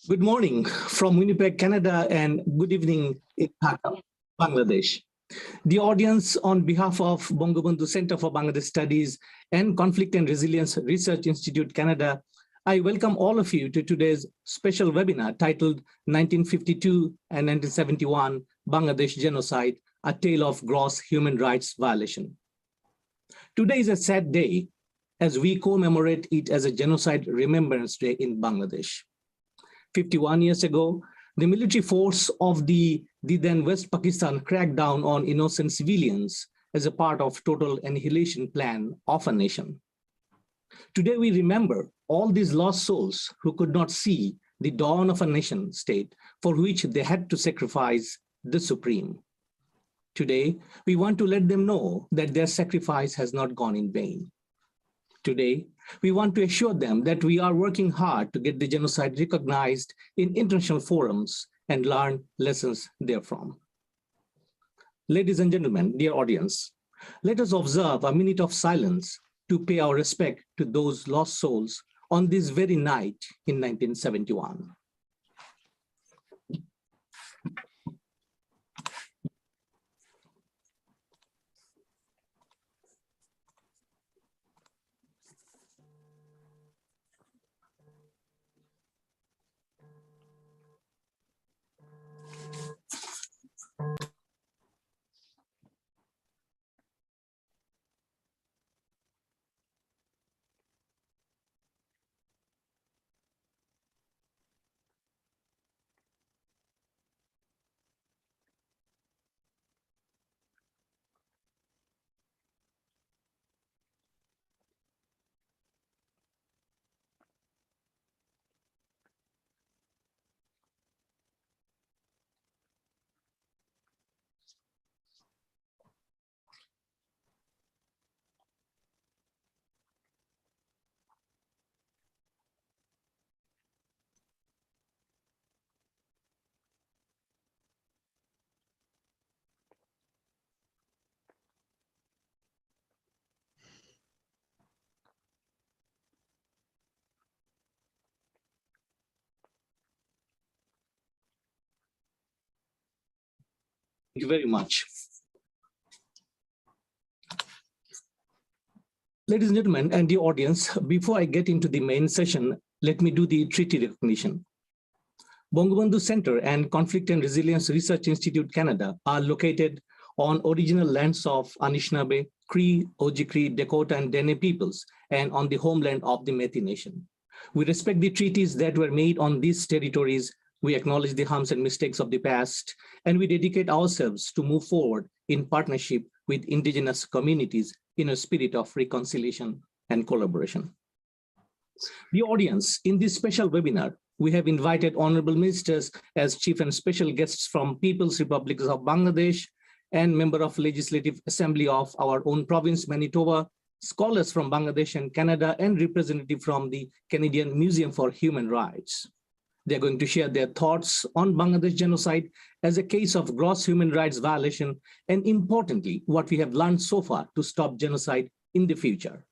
Good morning from Winnipeg, Canada, and good evening in Dhaka, Bangladesh. The audience, on behalf of Bangabandhu Center for Bangladesh Studies and Conflict and Resilience Research Institute, Canada, I welcome all of you to today's special webinar titled 1952 and 1971 Bangladesh Genocide, a tale of gross human rights violation. Today is a sad day as we commemorate it as a Genocide Remembrance Day in Bangladesh. 51 years ago, the military force of the then West Pakistan cracked down on innocent civilians as a part of total annihilation plan of a nation. Today, we remember all these lost souls who could not see the dawn of a nation state for which they had to sacrifice the supreme. Today, we want to let them know that their sacrifice has not gone in vain. Today, we want to assure them that we are working hard to get the genocide recognized in international forums and learn lessons therefrom. Ladies and gentlemen, dear audience, let us observe a minute of silence to pay our respect to those lost souls on this very night in 1971. Thank you very much. Ladies and gentlemen, and the audience, before I get into the main session, let me do the treaty recognition. Bangabandhu Center and Conflict and Resilience Research Institute, Canada, are located on original lands of Anishinaabe, Cree, Ojibwe, Dakota, and Dene peoples, and on the homeland of the Metis Nation. We respect the treaties that were made on these territories. We acknowledge the harms and mistakes of the past, and we dedicate ourselves to move forward in partnership with indigenous communities in a spirit of reconciliation and collaboration. The audience, in this special webinar, we have invited honorable ministers as chief and special guests from People's Republic of Bangladesh and member of Legislative Assembly of our own province, Manitoba, scholars from Bangladesh and Canada, and representative from the Canadian Museum for Human Rights. They're going to share their thoughts on Bangladesh genocide as a case of gross human rights violation, and importantly, what we have learned so far to stop genocide in the future.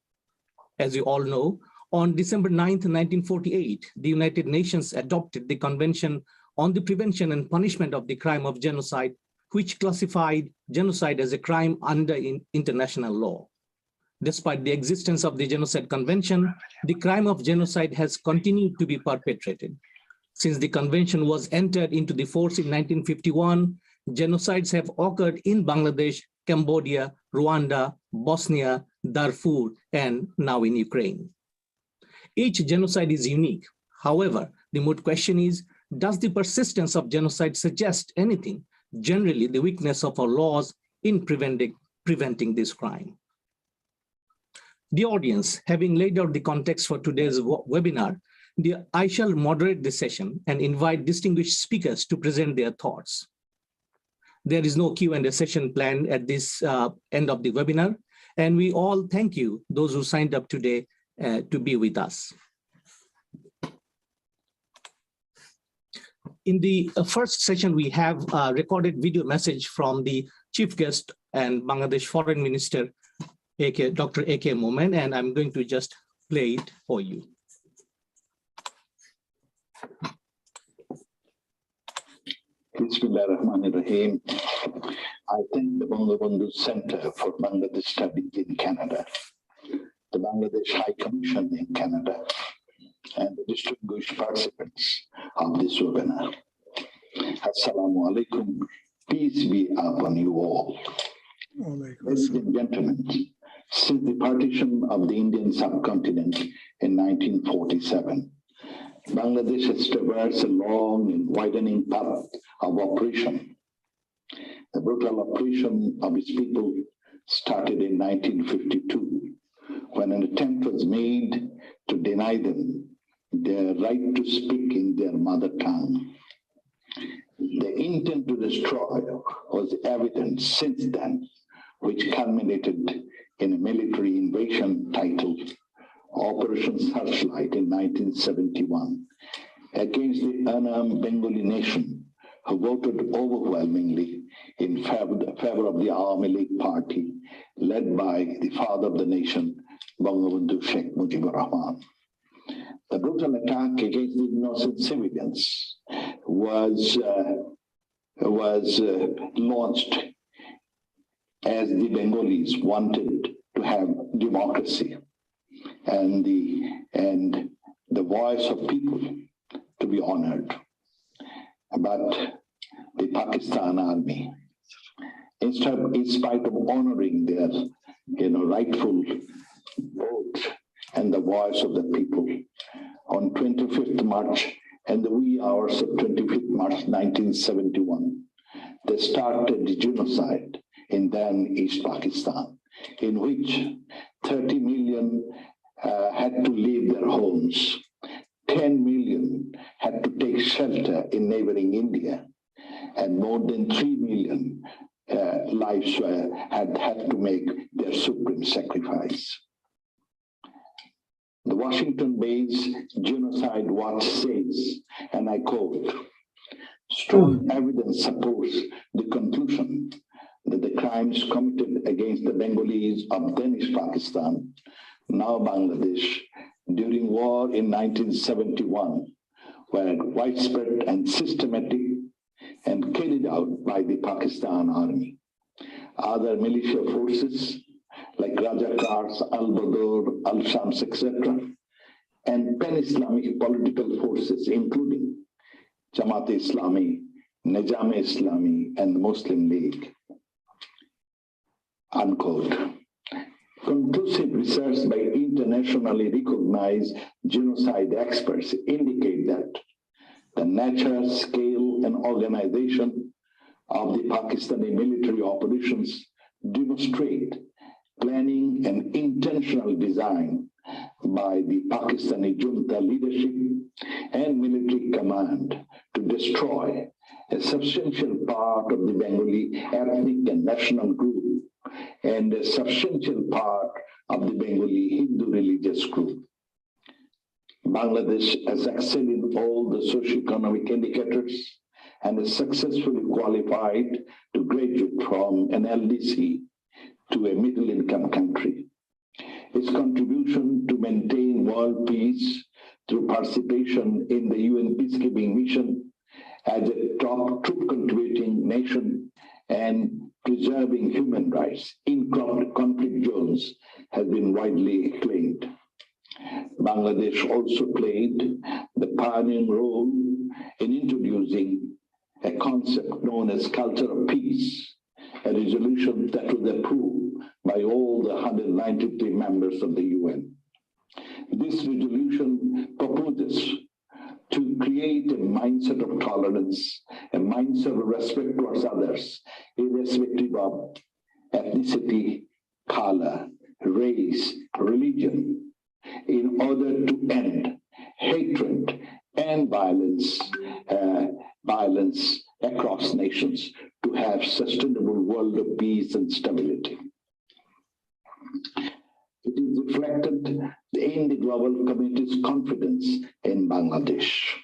As you all know, on December 9th, 1948, the United Nations adopted the Convention on the Prevention and Punishment of the Crime of Genocide, which classified genocide as a crime under international law. Despite the existence of the Genocide Convention, the crime of genocide has continued to be perpetrated. Since the convention was entered into the force in 1951, genocides have occurred in Bangladesh, Cambodia, Rwanda, Bosnia, Darfur, and now in Ukraine. Each genocide is unique. However, the moot question is, does the persistence of genocide suggest anything, generally the weakness of our laws in preventing this crime? The audience, having laid out the context for today's webinar, I shall moderate this session and invite distinguished speakers to present their thoughts. There is no Q&A session planned at this end of the webinar, and we all thank you, those who signed up today to be with us. In the first session, we have a recorded video message from the chief guest and Bangladesh Foreign Minister, Dr. A.K. Momen, and I'm going to just play it for you. Bismillahirrahmanirrahim. I thank the Bangabandhu Center for Bangladesh Studies in Canada, the Bangladesh High Commission in Canada, and the distinguished participants of this webinar. Assalamu alaikum. Peace be upon you all. Ladies and gentlemen, since the partition of the Indian subcontinent in 1947, Bangladesh has traversed a long and widening path of oppression. The brutal oppression of its people started in 1952, when an attempt was made to deny them their right to speak in their mother tongue. The intent to destroy was evident since then, which culminated in a military invasion titled Operation Searchlight in 1971 against the unarmed Bengali nation, who voted overwhelmingly in favor of the Awami League party led by the father of the nation, Bangabandhu Sheikh Mujibur Rahman. The brutal attack against the innocent civilians was launched as the Bengalis wanted to have democracy and the voice of people to be honored. But the Pakistan army, in spite of honoring their rightful vote and the voice of the people, on 25th March and the wee hours of 25th March 1971, they started the genocide in then East Pakistan, in which 30 million had to leave their homes, 10 million had to take shelter in neighboring India, and more than 3 million lives had to make their supreme sacrifice. The Washington-based Genocide Watch says, and I quote, "Strong evidence supports the conclusion that the crimes committed against the Bengalis of then East Pakistan, now Bangladesh, during war in 1971 were widespread and systematic and carried out by the Pakistan army. Other militia forces like Rajakars, Al-Badr, Al-Shams, etc., and pan-Islamic political forces, including Jamaat-e-Islami, Nizam-e-Islami, and the Muslim League." Unquote. Conclusive research by internationally recognized genocide experts indicate that the nature, scale, and organization of the Pakistani military operations demonstrate planning and intentional design by the Pakistani junta leadership and military command to destroy a substantial part of the Bengali ethnic and national group and a substantial part of the Bengali Hindu religious group. Bangladesh has excelled in all the socio-economic indicators and is successfully qualified to graduate from an LDC to a middle-income country. Its contribution to maintain world peace through participation in the UN peacekeeping mission as a top troop-contributing nation and preserving human rights in conflict zones has been widely acclaimed. Bangladesh also played the pioneering role in introducing a concept known as culture of peace, a resolution that was approved by all the 193 members of the UN. This resolution proposes to create a mindset of tolerance, a mindset of respect towards others, irrespective of ethnicity, color, race, religion, in order to end hatred and violence across nations, to have sustainable world of peace and stability. It is reflected in the global community's confidence in Bangladesh.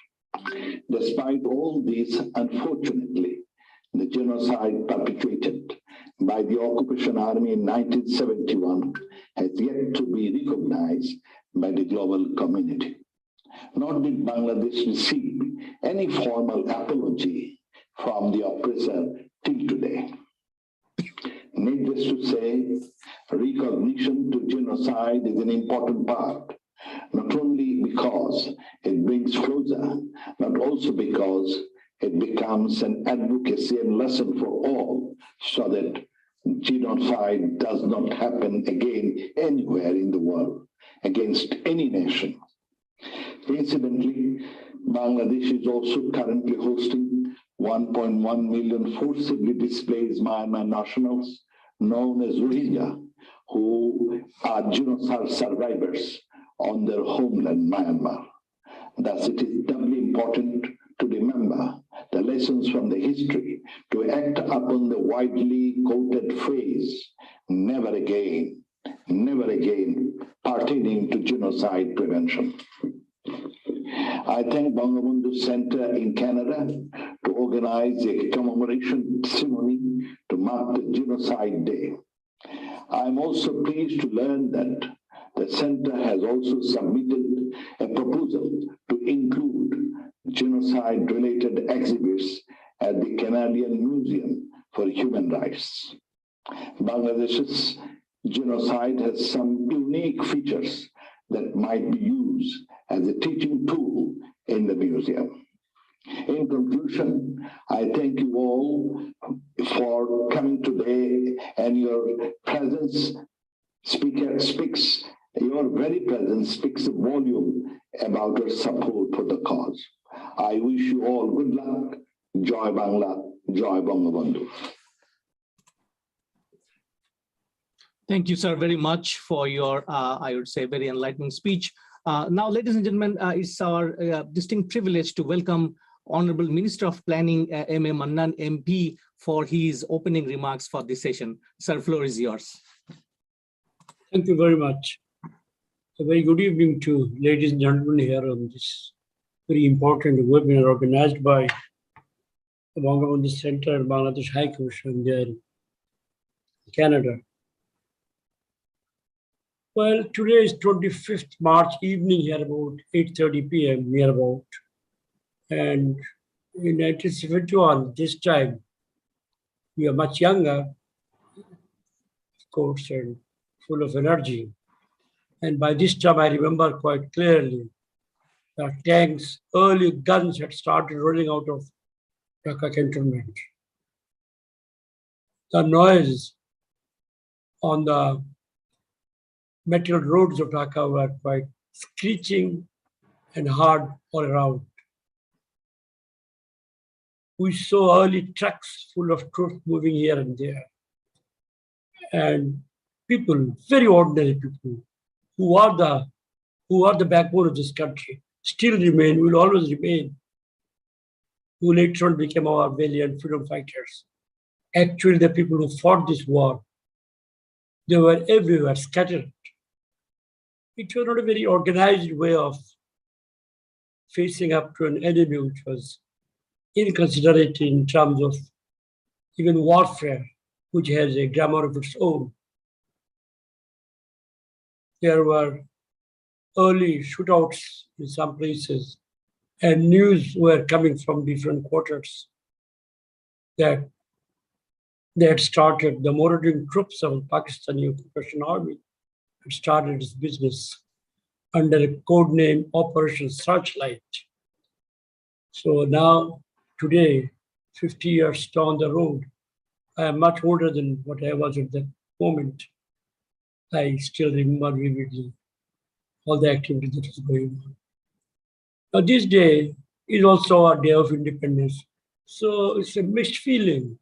Despite all this, unfortunately, the genocide perpetrated by the occupation army in 1971 has yet to be recognized by the global community. Nor did Bangladesh receive any formal apology from from the oppressor till today. Needless to say, recognition to genocide is an important part, not only because it brings closure, but also because it becomes an advocacy and lesson for all, so that genocide does not happen again anywhere in the world, against any nation. Incidentally, Bangladesh is also currently hosting 1.1 million forcibly displaced Myanmar nationals known as Rohingyas, who are genocide survivors on their homeland, Myanmar. Thus, it is doubly important to remember the lessons from the history, to act upon the widely quoted phrase, never again pertaining to genocide prevention. I thank Bangabandhu Center in Canada to organize a commemoration ceremony to mark the Genocide Day. I'm also pleased to learn that the center has also submitted a proposal to include genocide-related exhibits at the Canadian Museum for Human Rights. Bangladesh's genocide has some unique features that might be used as a teaching tool in the museum. In conclusion, I thank you all for coming today, and your presence your very presence speaks a volume about your support for the cause. I wish you all good luck. Joy Bangla, Joy Bangabandhu. Thank you, sir, very much for your, I would say, very enlightening speech. Now, ladies and gentlemen, it's our distinct privilege to welcome Honorable Minister of Planning, M.A. Mannan, MP, for his opening remarks for this session. Sir, floor is yours. Thank you very much. A very good evening to ladies and gentlemen here on this very important webinar organized by the Bangabandhu Center and Bangladesh High Commission there in Canada. Well, today is 25th March evening here about 8:30 p.m. near about. And in 1971, this time, we are much younger, of course, and full of energy. And by this time, I remember quite clearly that tanks, early guns had started rolling out of Dhaka cantonment. The noise on the metal roads of Dhaka were quite screeching and hard all around. We saw early trucks full of troops moving here and there. And people, very ordinary people, who are the backbone of this country, still remain, will always remain, who later on became our valiant freedom fighters. Actually, the people who fought this war, they were everywhere, scattered. It was not a very organized way of facing up to an enemy which was inconsiderate in terms of even warfare, which has a grammar of its own. There were early shootouts in some places, and news were coming from different quarters that they had started, the Moravian troops of Pakistani occupation army had started its business under a code name Operation Searchlight. So now, today, 50 years down the road, I am much older than what I was at that moment. I still remember vividly all the activity that was going on. Now, this day is also a day of independence. So it's a mixed feeling.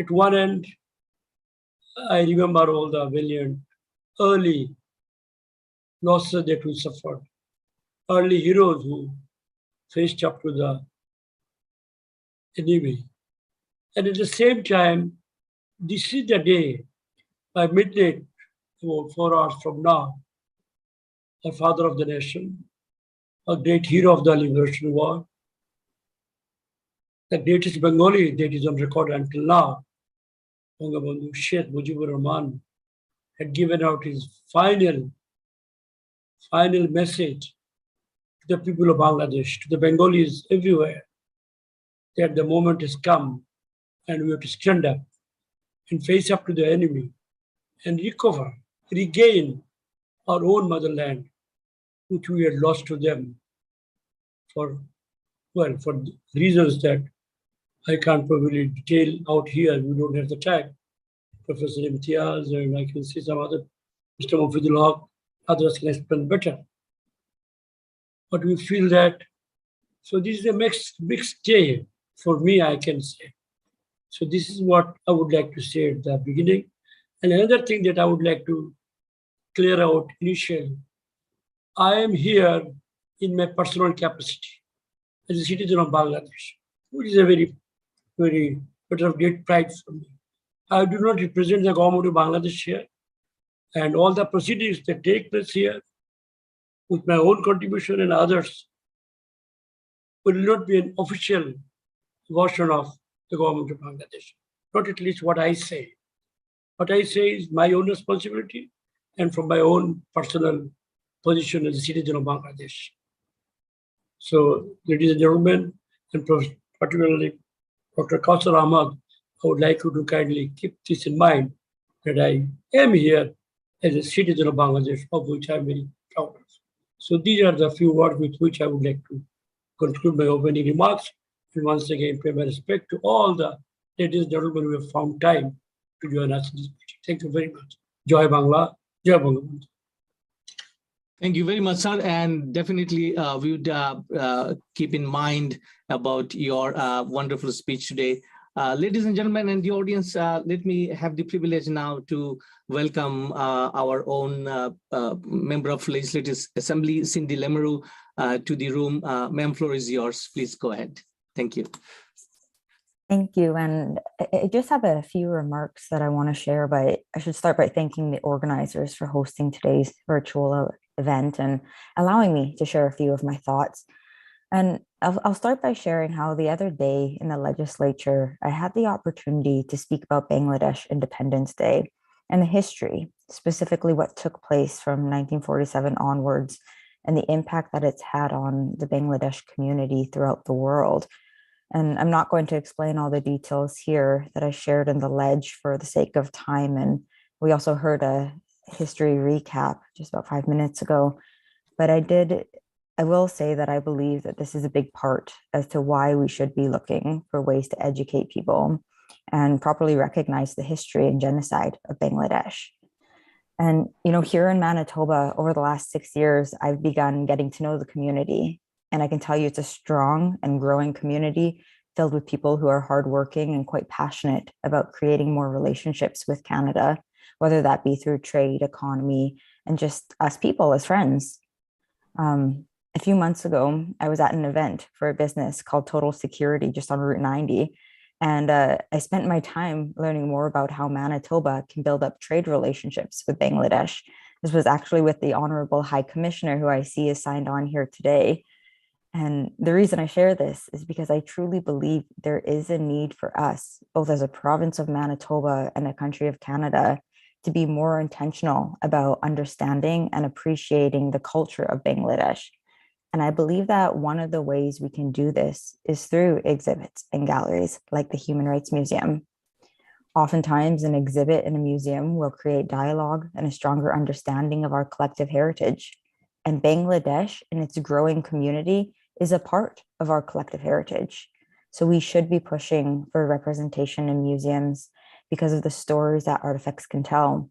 At one end, I remember all the valiant early losses that we suffered, early heroes who faced up to the enemy. And at the same time, this is the day, by midnight, about 4 hours from now, our father of the nation, a great hero of the Liberation War, the greatest Bengali that is on record until now, Bangabandhu Sheikh Mujibur Rahman, had given out his final message to the people of Bangladesh, to the Bengalis everywhere, that the moment has come and we have to stand up and face up to the enemy and recover, regain our own motherland, which we had lost to them for reasons that I can't probably detail out here. We don't have the time. Professor Imthiaz and I can see some other, Mr. Mufidul, others can explain better. But we feel that, so this is a mixed day for me, I can say. So this is what I would like to say at the beginning. And another thing that I would like to clear out initially, I am here in my personal capacity as a citizen of Bangladesh, which is a very, very matter of great pride for me. I do not represent the government of Bangladesh here, and all the proceedings that take place here with my own contribution and others will not be an official version of the government of Bangladesh, not at least what I say. What I say is my own responsibility and from my own personal position as a citizen of Bangladesh. So, ladies and gentlemen, and particularly Dr. Kausar Ahmed, I would like you to kindly keep this in mind, that I am here as a citizen of Bangladesh, of which I'm very proud of. So these are the few words with which I would like to conclude my opening remarks. And once again, pay my respect to all the ladies and gentlemen who have found time to join us in this meeting. Thank you very much. Jai Bangla, Jai Bangabandhu. Thank you very much, sir. And definitely we would keep in mind about your wonderful speech today. Ladies and gentlemen, and the audience, let me have the privilege now to welcome our own member of Legislative Assembly, Cindy Lemeru, to the room. Ma'am, floor is yours. Please go ahead. Thank you. Thank you. And I just have a few remarks that I want to share, but I should start by thanking the organizers for hosting today's virtual event and allowing me to share a few of my thoughts. And I'll start by sharing how the other day in the legislature, I had the opportunity to speak about Bangladesh Independence Day and the history, specifically what took place from 1947 onwards and the impact that it's had on the Bangladesh community throughout the world. And I'm not going to explain all the details here that I shared in the ledge for the sake of time. And we also heard a history recap just about 5 minutes ago, but I will say that I believe that this is a big part as to why we should be looking for ways to educate people and properly recognize the history and genocide of Bangladesh. And, here in Manitoba, over the last 6 years, I've begun getting to know the community. And I can tell you it's a strong and growing community filled with people who are hardworking and quite passionate about creating more relationships with Canada, whether that be through trade, economy, and just us people as friends. A few months ago, I was at an event for a business called Total Security just on Route 90. And I spent my time learning more about how Manitoba can build up trade relationships with Bangladesh. This was actually with the Honorable High Commissioner, who I see is signed on here today. And the reason I share this is because I truly believe there is a need for us, both as a province of Manitoba and a country of Canada, to be more intentional about understanding and appreciating the culture of Bangladesh. And I believe that one of the ways we can do this is through exhibits and galleries like the Human Rights Museum. Oftentimes, an exhibit in a museum will create dialogue and a stronger understanding of our collective heritage. And Bangladesh and its growing community is a part of our collective heritage. So we should be pushing for representation in museums because of the stories that artifacts can tell.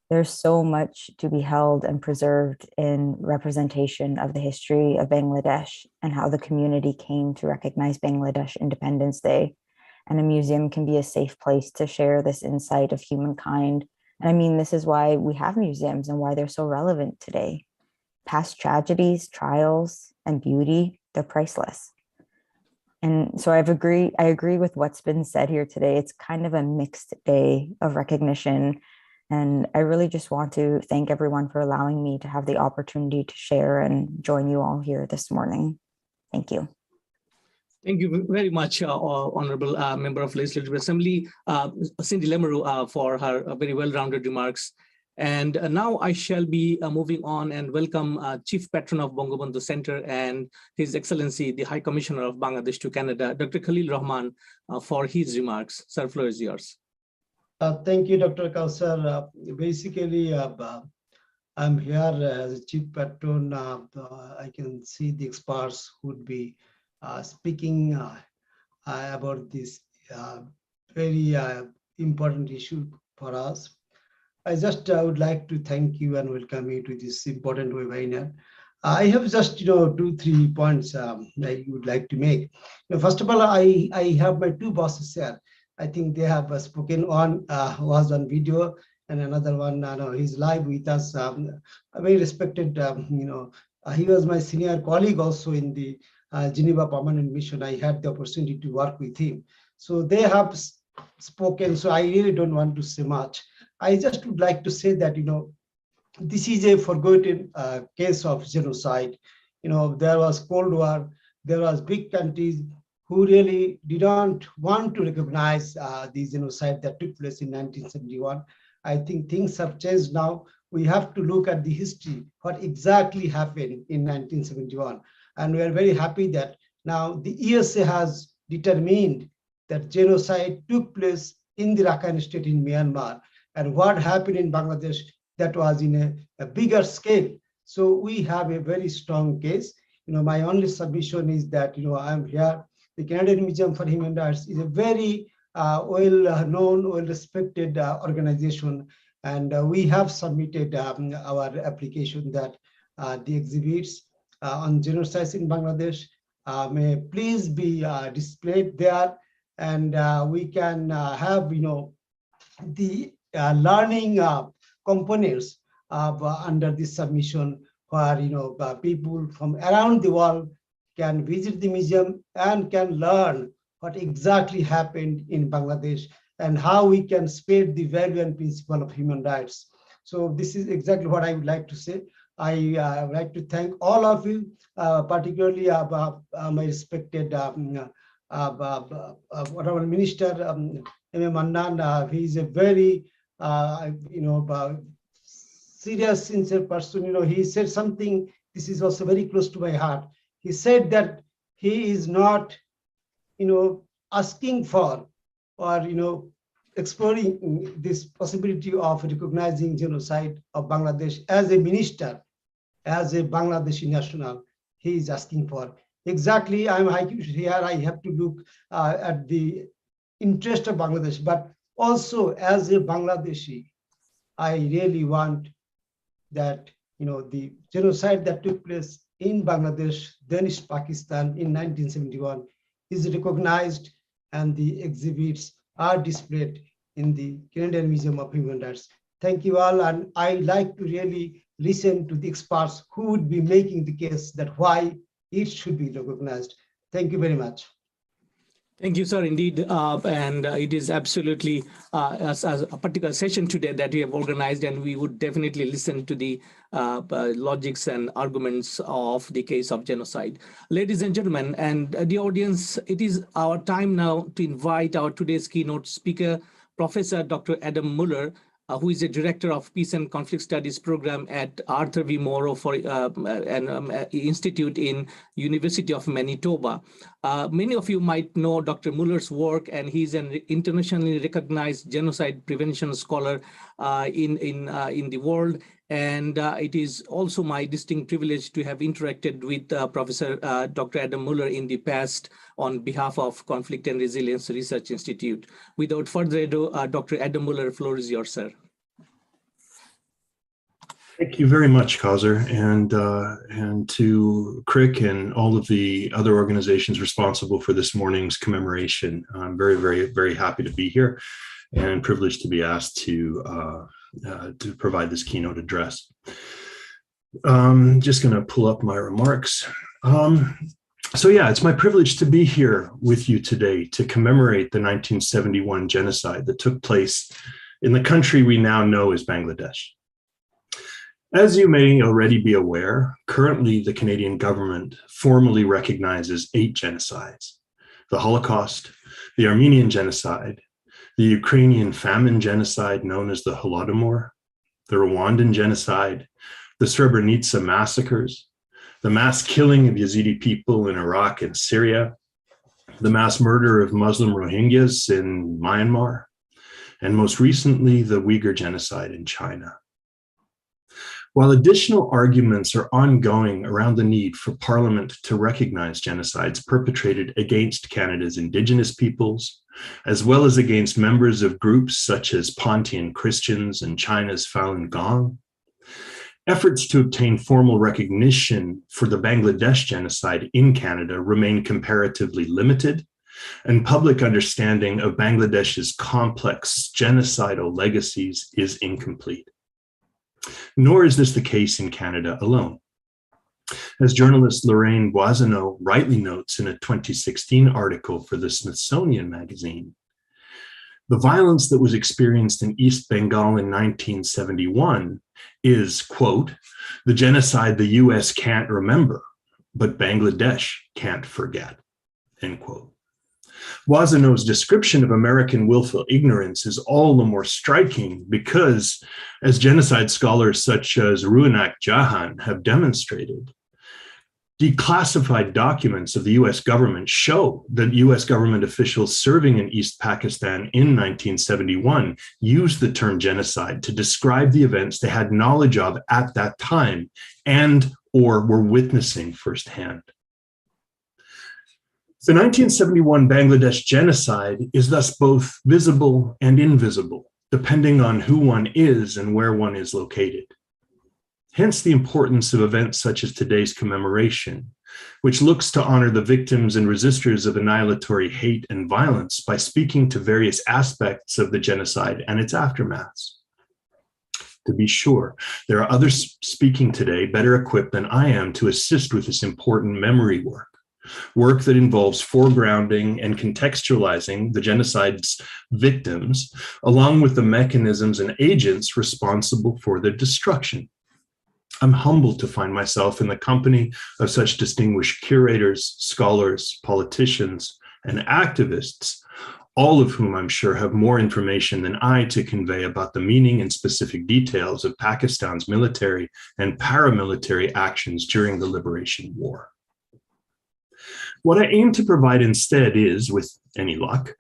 There's so much to be held and preserved in representation of the history of Bangladesh and how the community came to recognize Bangladesh Independence Day. And a museum can be a safe place to share this insight of humankind. And I mean, this is why we have museums and why they're so relevant today. Past tragedies, trials, and beauty, they're priceless. And so I agree with what's been said here today. It's kind of a mixed day of recognition. And I really just want to thank everyone for allowing me to have the opportunity to share and join you all here this morning. Thank you. Thank you very much, Honorable Member of Legislative Assembly, Cindy Lemeru, for her very well-rounded remarks. And now I shall be moving on and welcome Chief Patron of Bangabandhu Center and His Excellency, the High Commissioner of Bangladesh to Canada, Dr. Khalil Rahman, for his remarks. Sir, floor is yours. Thank you, Dr. Kausar. Basically, I'm here as a Chief Patron. I can see the experts who would be speaking about this very important issue for us. I just would like to thank you and welcome you to this important webinar. I have just 2-3 points I would like to make. First of all, I have my two bosses here. I think they have spoken on was on video, and another one he's live with us. A very respected, he was my senior colleague also in the Geneva Permanent Mission. I had the opportunity to work with him. So they have spoken, so I really don't want to say much. I just would like to say that, this is a forgotten case of genocide. There was Cold War, there was big countries who really didn't want to recognize the genocide that took place in 1971. I think things have changed now. We have to look at the history, what exactly happened in 1971. And we are very happy that now the USA has determined that genocide took place in the Rakhine State in Myanmar. And what happened in Bangladesh, that was in a bigger scale. So we have a very strong case. My only submission is that, I'm here. The Canadian Museum for Human Rights is a very well-known, well-respected organization. And we have submitted our application that the exhibits on genocide in Bangladesh may please be displayed there. And we can have, the learning components under this submission where people from around the world can visit the museum and can learn what exactly happened in Bangladesh and how we can spread the value and principle of human rights. So this is exactly what I would like to say. I would like to thank all of you, particularly my respected Honorable Minister M.A. Mannan. He is a very serious, sincere person. He said something, this is also very close to my heart. He said that he is not, asking for or, exploring this possibility of recognizing genocide of Bangladesh as a minister, as a Bangladeshi national. He is asking for. Exactly, I'm here, I have to look at the interest of Bangladesh, but also as a Bangladeshi, I really want that, the genocide that took place in Bangladesh, then East Pakistan in 1971 is recognized and the exhibits are displayed in the Canadian Museum of Human Rights. Thank you all, and I like to really listen to the experts who would be making the case that why it should be recognized. Thank you very much. Thank you, sir, indeed. And it is absolutely as a particular session today that we have organized, and we would definitely listen to the logics and arguments of the case of genocide. Ladies and gentlemen, and the audience, it is our time now to invite our today's keynote speaker, Professor Dr. Adam Muller, who is a director of Peace and Conflict Studies program at Arthur V. Morrow for an institute in University of Manitoba. Many of you might know Dr. Muller's work, and he's an internationally recognized genocide prevention scholar in the world. And it is also my distinct privilege to have interacted with Professor Dr. Adam Muller in the past on behalf of Conflict and Resilience Research Institute. Without further ado, Dr. Adam Muller, floor is yours, sir. Thank you very much, Kauser, and to Crick and all of the other organizations responsible for this morning's commemoration. I'm very, very, very happy to be here and privileged to be asked to provide this keynote address. Just going to pull up my remarks. So yeah, it's my privilege to be here with you today to commemorate the 1971 genocide that took place in the country we now know as Bangladesh. As you may already be aware, currently the Canadian government formally recognizes 8 genocides: the Holocaust, the Armenian genocide, the Ukrainian famine genocide known as the Holodomor, the Rwandan genocide, the Srebrenica massacres, the mass killing of Yazidi people in Iraq and Syria, the mass murder of Muslim Rohingyas in Myanmar, and most recently, the Uyghur genocide in China. While additional arguments are ongoing around the need for Parliament to recognize genocides perpetrated against Canada's Indigenous peoples, as well as against members of groups such as Pontian Christians and China's Falun Gong, efforts to obtain formal recognition for the Bangladesh genocide in Canada remain comparatively limited, and public understanding of Bangladesh's complex genocidal legacies is incomplete. Nor is this the case in Canada alone. As journalist Lorraine Boiseneau rightly notes in a 2016 article for the Smithsonian Magazine, the violence that was experienced in East Bengal in 1971 is, quote, the genocide the US can't remember, but Bangladesh can't forget, end quote. Boiseneau's description of American willful ignorance is all the more striking because, as genocide scholars such as Ruanak Jahan have demonstrated, declassified documents of the US government show that US government officials serving in East Pakistan in 1971 used the term genocide to describe the events they had knowledge of at that time and or were witnessing firsthand. The 1971 Bangladesh genocide is thus both visible and invisible, depending on who one is and where one is located. Hence the importance of events such as today's commemoration, which looks to honor the victims and resistors of annihilatory hate and violence by speaking to various aspects of the genocide and its aftermaths. To be sure, there are others speaking today better equipped than I am to assist with this important memory work that involves foregrounding and contextualizing the genocide's victims, along with the mechanisms and agents responsible for their destruction. I'm humbled to find myself in the company of such distinguished curators, scholars, politicians, and activists, all of whom I'm sure have more information than I to convey about the meaning and specific details of Pakistan's military and paramilitary actions during the Liberation War. What I aim to provide instead is, with any luck,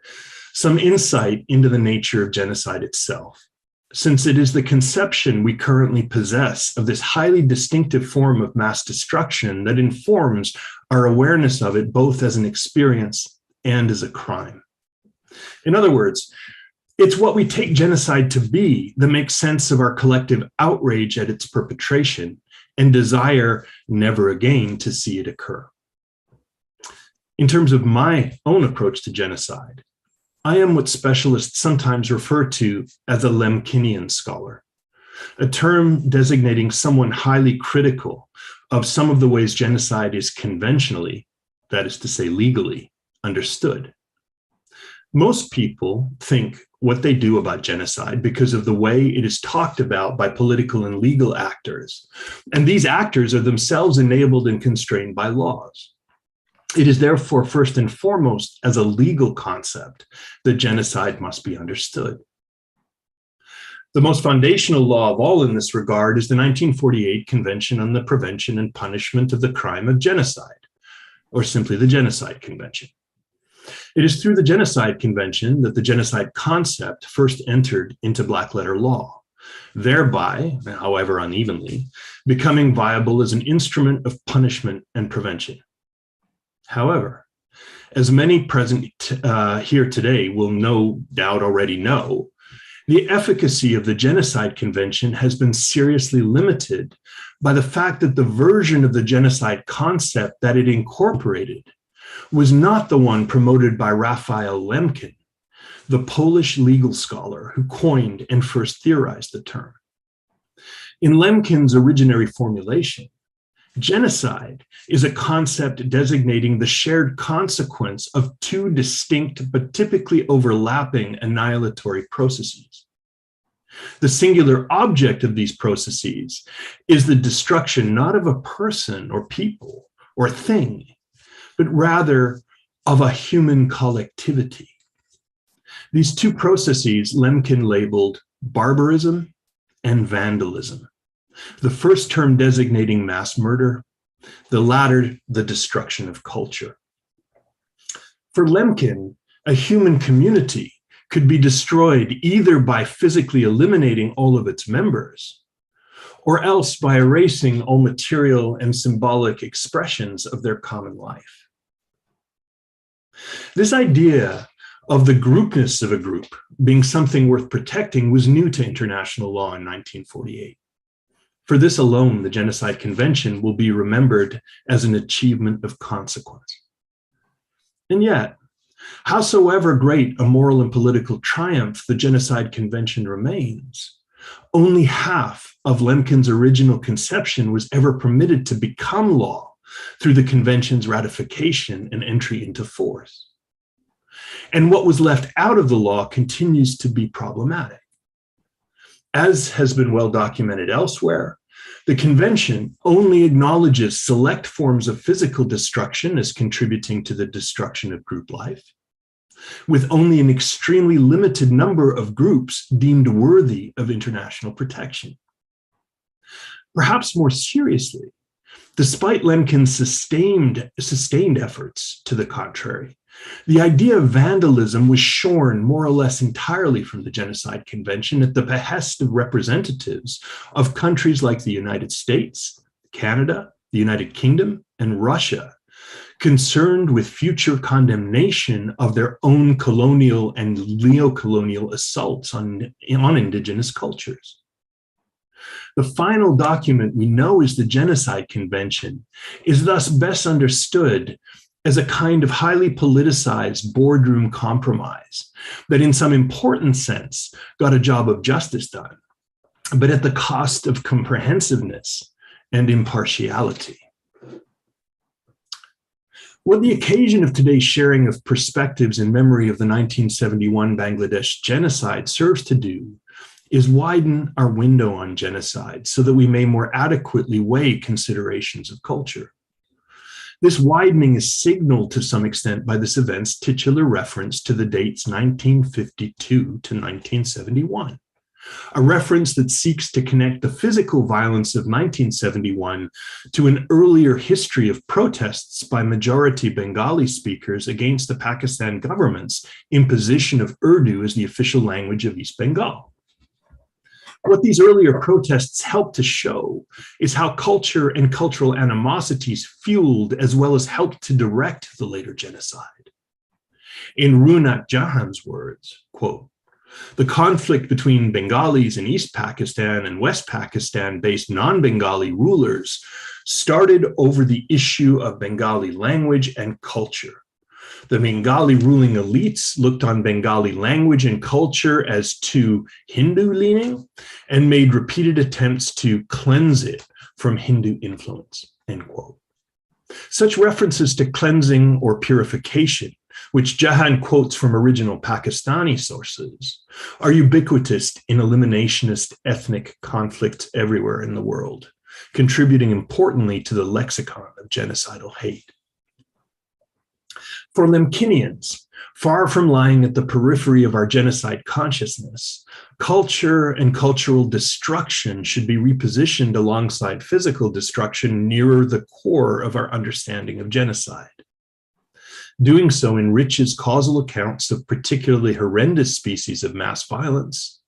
some insight into the nature of genocide itself, since it is the conception we currently possess of this highly distinctive form of mass destruction that informs our awareness of it both as an experience and as a crime. In other words, it's what we take genocide to be that makes sense of our collective outrage at its perpetration and desire never again to see it occur. In terms of my own approach to genocide, I am what specialists sometimes refer to as a Lemkinian scholar, a term designating someone highly critical of some of the ways genocide is conventionally, that is to say legally, understood. Most people think what they do about genocide because of the way it is talked about by political and legal actors, and these actors are themselves enabled and constrained by laws. It is therefore first and foremost as a legal concept that genocide must be understood. The most foundational law of all in this regard is the 1948 Convention on the Prevention and Punishment of the Crime of Genocide, or simply the Genocide Convention. It is through the Genocide Convention that the genocide concept first entered into black letter law, thereby, however unevenly, becoming viable as an instrument of punishment and prevention. However, as many present here today will no doubt already know, the efficacy of the Genocide Convention has been seriously limited by the fact that the version of the genocide concept that it incorporated was not the one promoted by Raphael Lemkin, the Polish legal scholar who coined and first theorized the term. In Lemkin's originary formulation, genocide is a concept designating the shared consequence of two distinct but typically overlapping annihilatory processes. The singular object of these processes is the destruction not of a person or people or thing, but rather of a human collectivity. These two processes Lemkin labeled barbarism and vandalism, the first term designating mass murder, the latter the destruction of culture. For Lemkin, a human community could be destroyed either by physically eliminating all of its members, or else by erasing all material and symbolic expressions of their common life. This idea of the groupness of a group being something worth protecting was new to international law in 1948. For this alone, the Genocide Convention will be remembered as an achievement of consequence. And yet, howsoever great a moral and political triumph the Genocide Convention remains, only half of Lemkin's original conception was ever permitted to become law through the convention's ratification and entry into force. And what was left out of the law continues to be problematic. As has been well documented elsewhere, the convention only acknowledges select forms of physical destruction as contributing to the destruction of group life, with only an extremely limited number of groups deemed worthy of international protection. Perhaps more seriously, despite Lemkin's sustained efforts to the contrary, the idea of vandalism was shorn more or less entirely from the Genocide Convention at the behest of representatives of countries like the United States, Canada, the United Kingdom, and Russia, concerned with future condemnation of their own colonial and neo-colonial assaults on indigenous cultures. The final document we know as the Genocide Convention is thus best understood as a kind of highly politicized boardroom compromise that in some important sense got a job of justice done, but at the cost of comprehensiveness and impartiality. What the occasion of today's sharing of perspectives in memory of the 1971 Bangladesh genocide serves to do is widen our window on genocide so that we may more adequately weigh considerations of culture. This widening is signaled to some extent by this event's titular reference to the dates 1952 to 1971, a reference that seeks to connect the physical violence of 1971 to an earlier history of protests by majority Bengali speakers against the Pakistan government's imposition of Urdu as the official language of East Bengal. What these earlier protests help to show is how culture and cultural animosities fueled as well as helped to direct the later genocide. In Runat Jahan's words, quote, "The conflict between Bengalis in East Pakistan and West Pakistan-based non-Bengali rulers started over the issue of Bengali language and culture. The Bengali ruling elites looked on Bengali language and culture as too Hindu-leaning and made repeated attempts to cleanse it from Hindu influence," end quote. Such references to cleansing or purification, which Jahan quotes from original Pakistani sources, are ubiquitous in eliminationist ethnic conflicts everywhere in the world, contributing importantly to the lexicon of genocidal hate. For Lemkinians, far from lying at the periphery of our genocide consciousness, culture and cultural destruction should be repositioned alongside physical destruction nearer the core of our understanding of genocide. Doing so enriches causal accounts of particularly horrendous species of mass violence,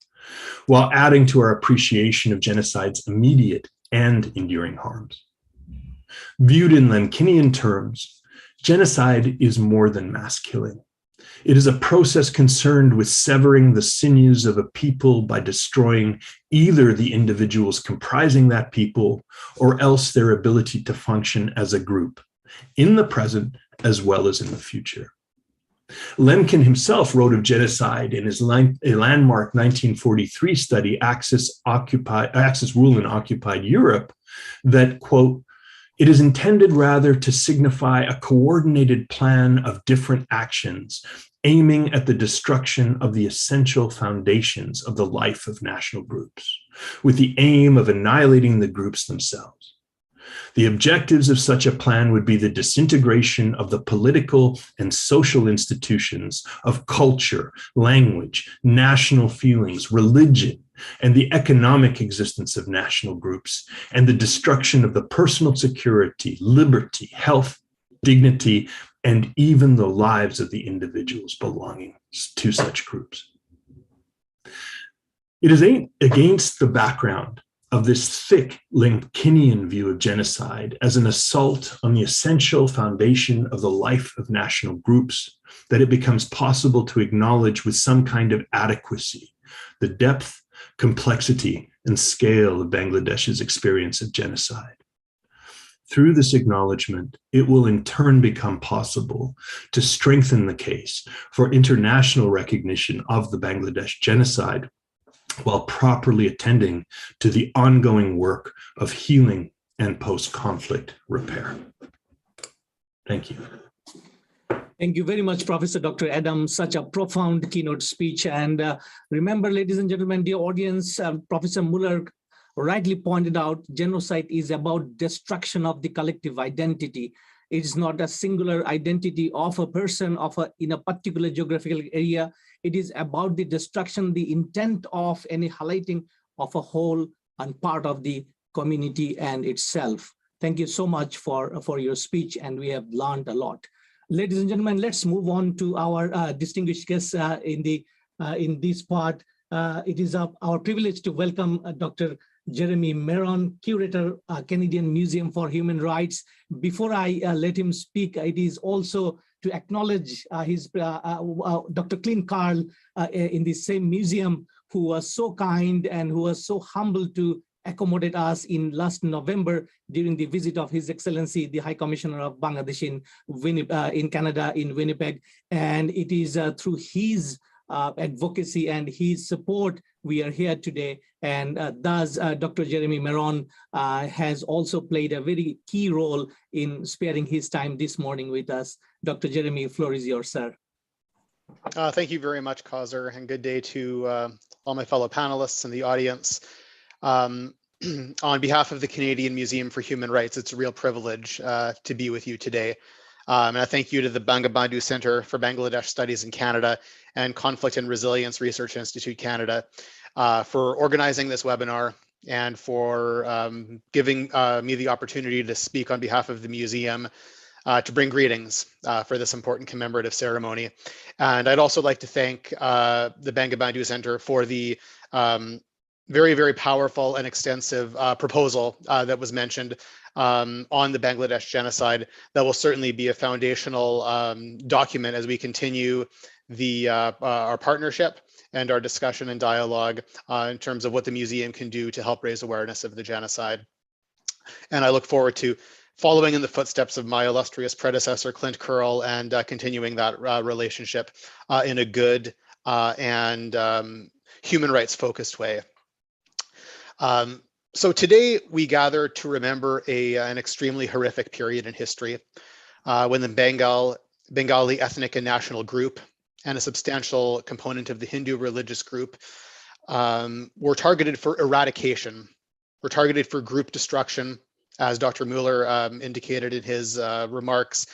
while adding to our appreciation of genocide's immediate and enduring harms. Viewed in Lemkinian terms, genocide is more than mass killing. It is a process concerned with severing the sinews of a people by destroying either the individuals comprising that people or else their ability to function as a group, in the present as well as in the future. Lemkin himself wrote of genocide in his landmark 1943 study, Axis Rule in Occupied Europe, that, quote, "It is intended rather to signify a coordinated plan of different actions aiming at the destruction of the essential foundations of the life of national groups, with the aim of annihilating the groups themselves. The objectives of such a plan would be the disintegration of the political and social institutions of culture, language, national feelings, religion, and the economic existence of national groups, and the destruction of the personal security, liberty, health, dignity, and even the lives of the individuals belonging to such groups. It is against the background of this thick Lincolnian view of genocide as an assault on the essential foundation of the life of national groups that it becomes possible to acknowledge with some kind of adequacy the depth, complexity, and scale of Bangladesh's experience of genocide. Through this acknowledgement, it will in turn become possible to strengthen the case for international recognition of the Bangladesh genocide while properly attending to the ongoing work of healing and post-conflict repair. Thank you. Thank you very much, Professor Dr. Adam. Such a profound keynote speech. And remember, ladies and gentlemen, dear audience, Professor Muller rightly pointed out, genocide is about destruction of the collective identity. It is not a singular identity of a person in a particular geographical area. It is about the destruction, the intent of any highlighting of a whole and part of the community and itself. Thank you so much for your speech, and we have learned a lot. Ladies and gentlemen, let's move on to our distinguished guests in this part. It is our privilege to welcome Dr. Jeremy Meron, curator, Canadian Museum for Human Rights. Before I let him speak, it is also to acknowledge Dr. Clint Carl in the same museum, who was so kind and who was so humble to accommodate us in last November during the visit of His Excellency, the High Commissioner of Bangladesh in Canada, in Winnipeg. And it is through his advocacy and his support we are here today. And thus Dr. Jeremy Meron has also played a very key role in sparing his time this morning with us. Dr. Jeremy, floor is yours, sir. Thank you very much, Kauser, and good day to all my fellow panelists and the audience. On behalf of the Canadian Museum for Human Rights, it's a real privilege to be with you today. And I thank you to the Bangabandhu Centre for Bangladesh Studies in Canada and Conflict and Resilience Research Institute Canada for organizing this webinar and for giving me the opportunity to speak on behalf of the museum to bring greetings for this important commemorative ceremony. And I'd also like to thank the Bangabandhu Centre for the very, very powerful and extensive proposal that was mentioned on the Bangladesh genocide. That will certainly be a foundational document as we continue our partnership and our discussion and dialogue in terms of what the museum can do to help raise awareness of the genocide. And I look forward to following in the footsteps of my illustrious predecessor, Clint Curl, and continuing that relationship in a good and human rights focused way. So today we gather to remember an extremely horrific period in history when the Bengali ethnic and national group and a substantial component of the Hindu religious group were targeted for eradication, were targeted for group destruction, as Dr. Muller indicated in his remarks,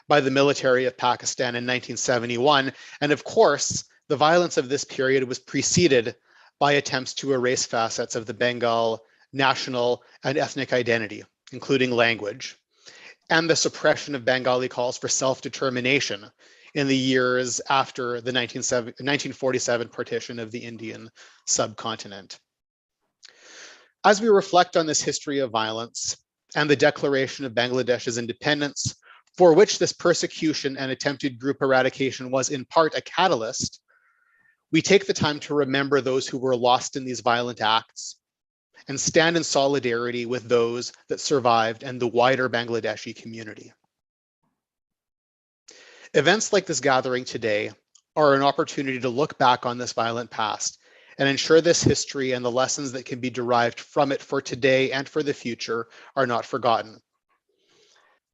by the military of Pakistan in 1971. And of course, the violence of this period was preceded by attempts to erase facets of the Bengal national and ethnic identity, including language, and the suppression of Bengali calls for self-determination in the years after the 1947 partition of the Indian subcontinent. As we reflect on this history of violence and the declaration of Bangladesh's independence, for which this persecution and attempted group eradication was in part a catalyst, we take the time to remember those who were lost in these violent acts and stand in solidarity with those that survived and the wider Bangladeshi community. Events like this gathering today are an opportunity to look back on this violent past and ensure this history and the lessons that can be derived from it for today and for the future are not forgotten.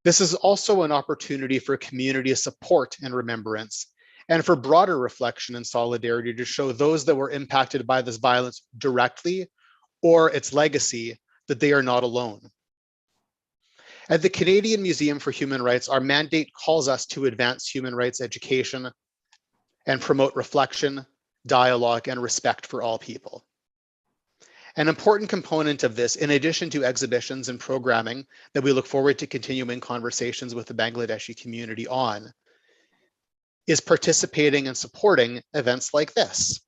This is also an opportunity for community support and remembrance, and for broader reflection and solidarity to show those that were impacted by this violence directly or its legacy that they are not alone. At the Canadian Museum for Human Rights, our mandate calls us to advance human rights education and promote reflection, dialogue, and respect for all people. An important component of this, in addition to exhibitions and programming that we look forward to continuing conversations with the Bangladeshi community on, is participating and supporting events like this.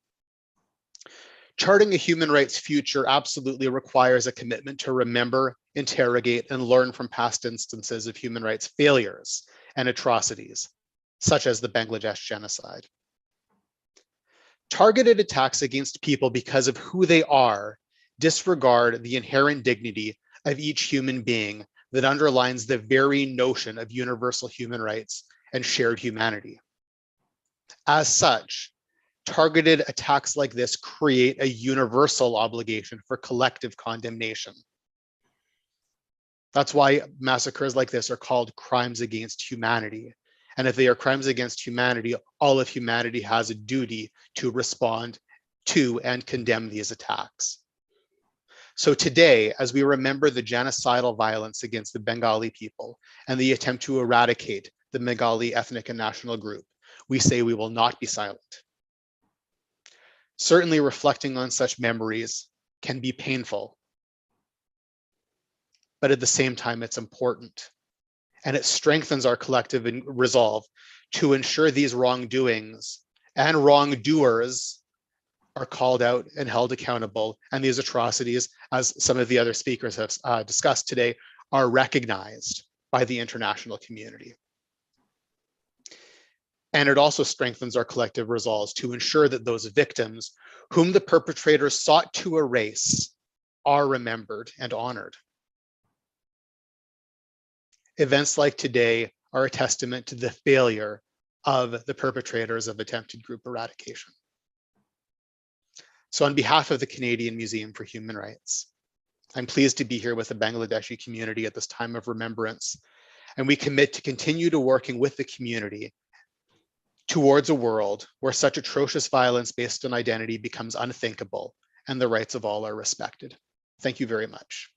Charting a human rights future absolutely requires a commitment to remember, interrogate, and learn from past instances of human rights failures and atrocities, such as the Bangladesh genocide. Targeted attacks against people because of who they are disregard the inherent dignity of each human being that underlines the very notion of universal human rights and shared humanity. As such, targeted attacks like this create a universal obligation for collective condemnation. That's why massacres like this are called crimes against humanity. And if they are crimes against humanity, all of humanity has a duty to respond to and condemn these attacks. So today, as we remember the genocidal violence against the Bengali people and the attempt to eradicate the Bengali ethnic and national group, we say we will not be silent. Certainly reflecting on such memories can be painful, but at the same time, it's important. And it strengthens our collective resolve to ensure these wrongdoings and wrongdoers are called out and held accountable. And these atrocities, as some of the other speakers have discussed today, are recognized by the international community. And it also strengthens our collective resolves to ensure that those victims whom the perpetrators sought to erase are remembered and honored. Events like today are a testament to the failure of the perpetrators of attempted group eradication. So on behalf of the Canadian Museum for Human Rights, I'm pleased to be here with the Bangladeshi community at this time of remembrance, and we commit to continue to working with the community towards a world where such atrocious violence based on identity becomes unthinkable and the rights of all are respected. Thank you very much.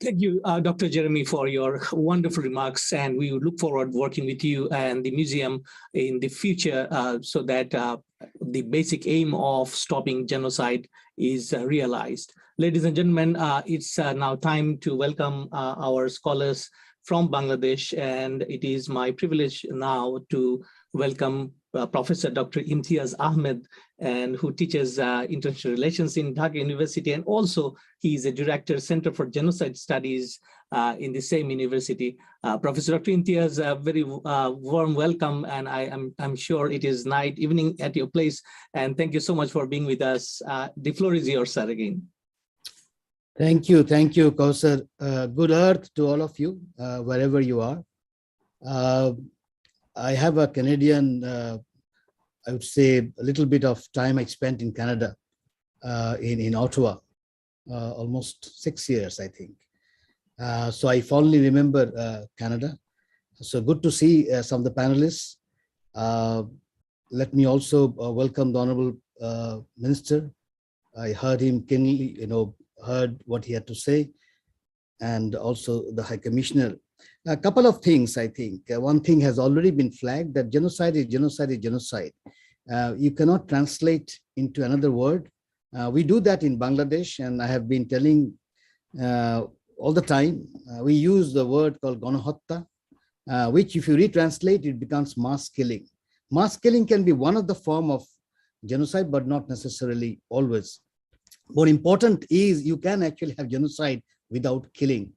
Thank you, Dr. Jeremy, for your wonderful remarks, and we look forward working with you and the museum in the future so that the basic aim of stopping genocide is realized. Ladies and gentlemen, it's now time to welcome our scholars from Bangladesh, and it is my privilege now to welcome Professor Dr. Imthiaz Ahmed, and who teaches international relations in Dhaka University, and also he is a director, Center for Genocide Studies in the same university. Professor Dr. Imthiaz, a very warm welcome, and I'm sure it is evening at your place, and thank you so much for being with us. The floor is yours, sir, again. Thank you, Kausar. Good earth to all of you, wherever you are. I have a Canadian, I would say a little bit of time I spent in Canada, in Ottawa, almost 6 years, I think. So I fondly remember Canada. So good to see some of the panelists. Let me also welcome the Honorable Minister. I heard him keenly, heard what he had to say, and also the High Commissioner. A couple of things, I think. One thing has already been flagged, that genocide is genocide is genocide. You cannot translate into another word. We do that in Bangladesh, and I have been telling all the time. We use the word called Gonohatta, which if you retranslate, it becomes mass killing. Mass killing can be one of the form of genocide, but not necessarily always. More important is you can actually have genocide without killing,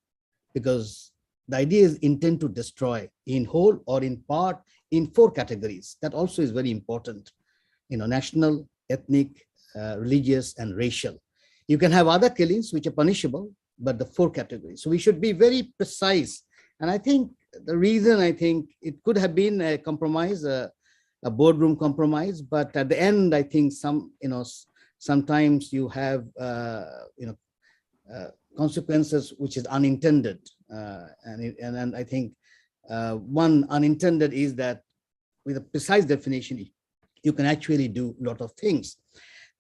because the idea is intent to destroy in whole or in part in 4 categories. That also is very important, national, ethnic, religious, and racial. You can have other killings which are punishable, but the 4 categories. So we should be very precise. And I think the reason, it could have been a compromise, a boardroom compromise, but at the end, I think sometimes you have, consequences which is unintended. And I think one unintended is that with a precise definition, you can actually do a lot of things.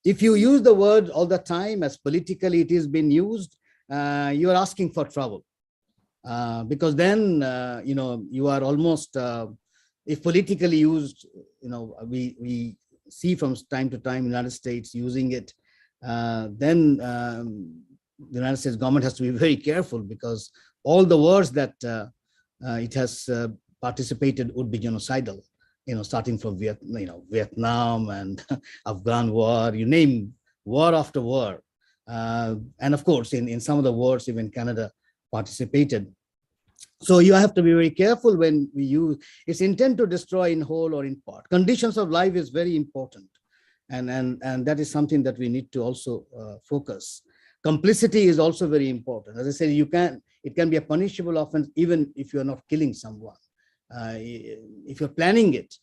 If you use the word all the time as politically it is being used, you are asking for trouble. Because then, you are almost, if politically used, we see from time to time United States using it then the United States government has to be very careful, because all the wars that it has participated would be genocidal, starting from Vietnam and Afghan war, you name war after war. And of course, in some of the wars, even Canada participated. So you have to be very careful when we use its intent to destroy in whole or in part. Conditions of life is very important. And that is something that we need to also focus. Complicity is also very important. As I said, it can be a punishable offense even if you're not killing someone. If you're planning it,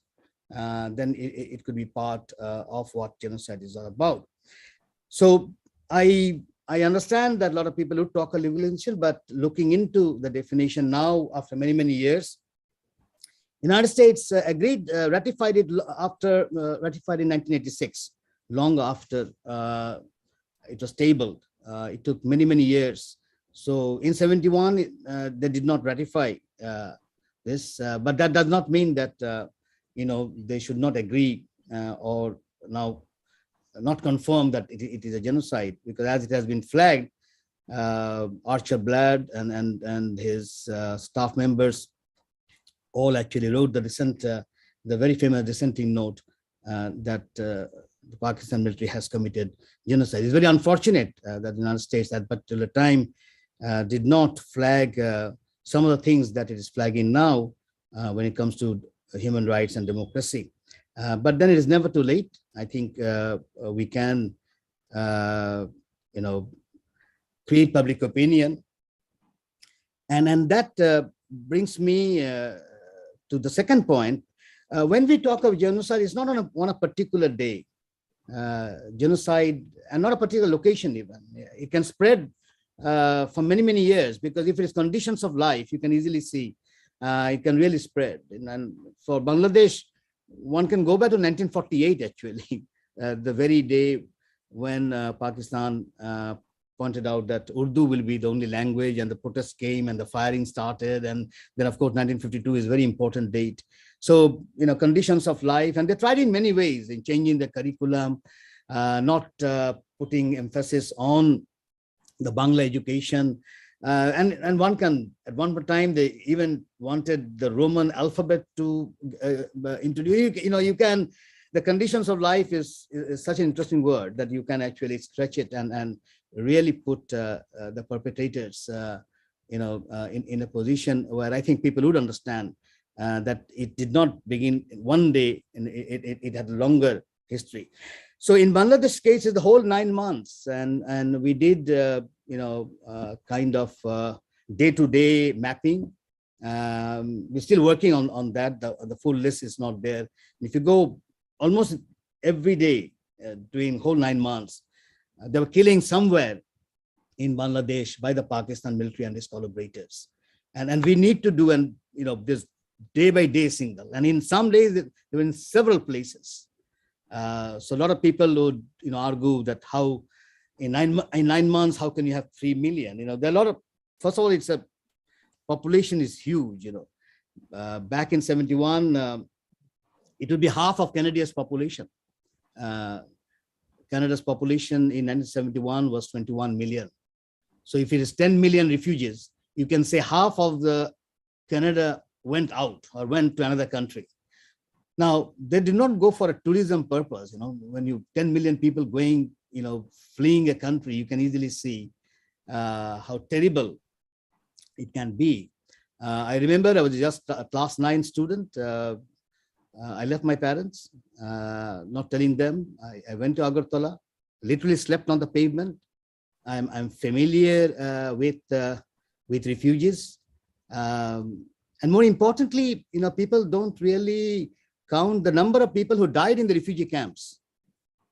then it could be part of what genocide is all about. So I understand that a lot of people would talk a liberal, but looking into the definition now after many, many years, United States ratified it ratified in 1986, long after it was tabled. It took many, many years. So in 71, they did not ratify this, but that does not mean that, they should not agree or now not confirm that it is a genocide, because as it has been flagged, Archer Bladd and his staff members all actually wrote the dissent, the very famous dissenting note that the Pakistan military has committed genocide. It's very unfortunate that the United States at that particular time did not flag some of the things that it is flagging now when it comes to human rights and democracy. But then it is never too late. I think we can, create public opinion. And that brings me to the second point. When we talk of genocide, it's not on a particular day. Genocide, and not a particular location even. It can spread for many, many years, because if it is conditions of life, you can easily see it can really spread. And for Bangladesh, one can go back to 1948, actually, the very day when Pakistan pointed out that Urdu will be the only language, and the protests came and the firing started. And then, of course, 1952 is a very important date. So, conditions of life, and they tried in many ways in changing the curriculum, not putting emphasis on the Bangla education. And one can, at one time, they even wanted the Roman alphabet to introduce. The conditions of life is such an interesting word that you can actually stretch it and really put the perpetrators, in a position where I think people would understand that it did not begin one day, and it had a longer history. So in Bangladesh case, it's the whole 9 months, and we did, kind of day-to-day mapping. We're still working on that. The full list is not there. If you go almost every day during whole 9 months, they were killing somewhere in Bangladesh by the Pakistan military and its collaborators. And we need to do this day-by-day single. And in some days, they were in several places. So a lot of people would argue that how in 9 months, how can you have 3 million? There are a lot of, first of all, it's a population is huge. Back in 71, it would be half of Canada's population. Canada's population in 1971 was 21 million. So if it is 10 million refugees, you can say half of the Canada went out or went to another country. Now, they did not go for a tourism purpose. When you 10 million people going, fleeing a country, you can easily see how terrible it can be. I remember I was just a class 9 student. I left my parents, not telling them. I went to Agartala, literally slept on the pavement. I'm familiar with refugees. And more importantly, people don't really count the number of people who died in the refugee camps.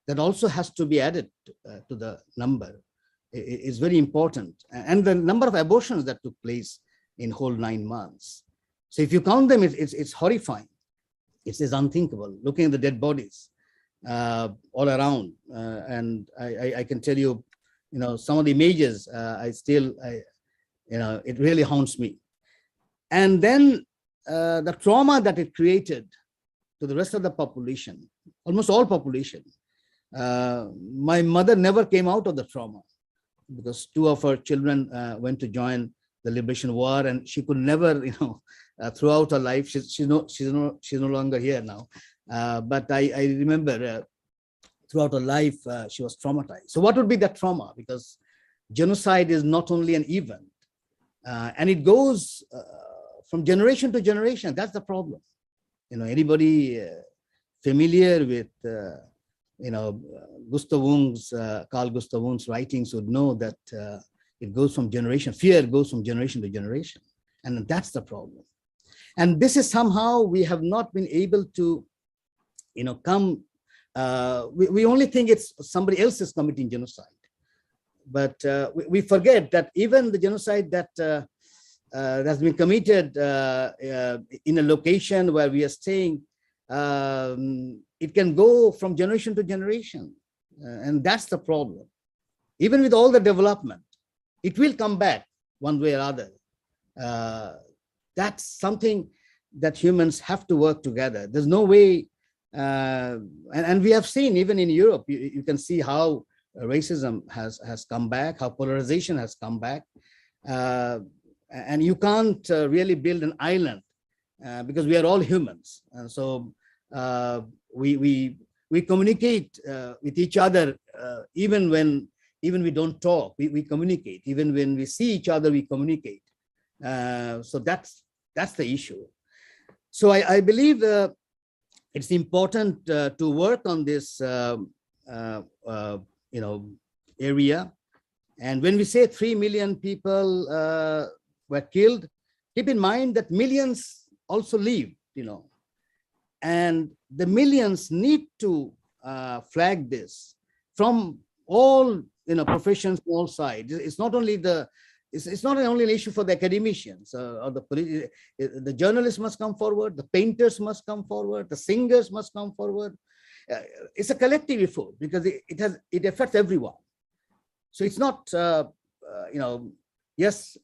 That also has to be added to the number. It's very important. And the number of abortions that took place in whole 9 months. So if you count them, it's horrifying. It's unthinkable, looking at the dead bodies all around. And I can tell you, some of the images, it really haunts me. And then the trauma that it created to the rest of the population, almost all population, My mother never came out of the trauma because two of her children went to join the Liberation War, and she could never, throughout her life, she's no longer here now. But I remember throughout her life, she was traumatized. So what would be that trauma? Because genocide is not only an event, and it goes from generation to generation. That's the problem. Anybody familiar with, Carl Gustav Jung's writings would know that it goes from generation. Fear goes from generation to generation, and that's the problem. And this is somehow we have not been able to, come. We only think it's somebody else is committing genocide, but we forget that even the genocide that has been committed in a location where we are staying, it can go from generation to generation, and that's the problem. Even with all the development, it will come back one way or other. That's something that humans have to work together. There's no way, and we have seen even in Europe, you can see how racism has come back, how polarization has come back, and you can't really build an island because we are all humans, and so we communicate with each other even when we don't talk. We communicate. Even when we see each other, we communicate. So that's the issue. So I believe it's important to work on this area. And when we say 3 million people were killed, keep in mind that millions also live, and the millions need to flag this from all professions, all sides. It's not only it's not only an issue for the academicians or the journalists must come forward, the painters must come forward, the singers must come forward. It's a collective effort because it affects everyone. So it's not yes,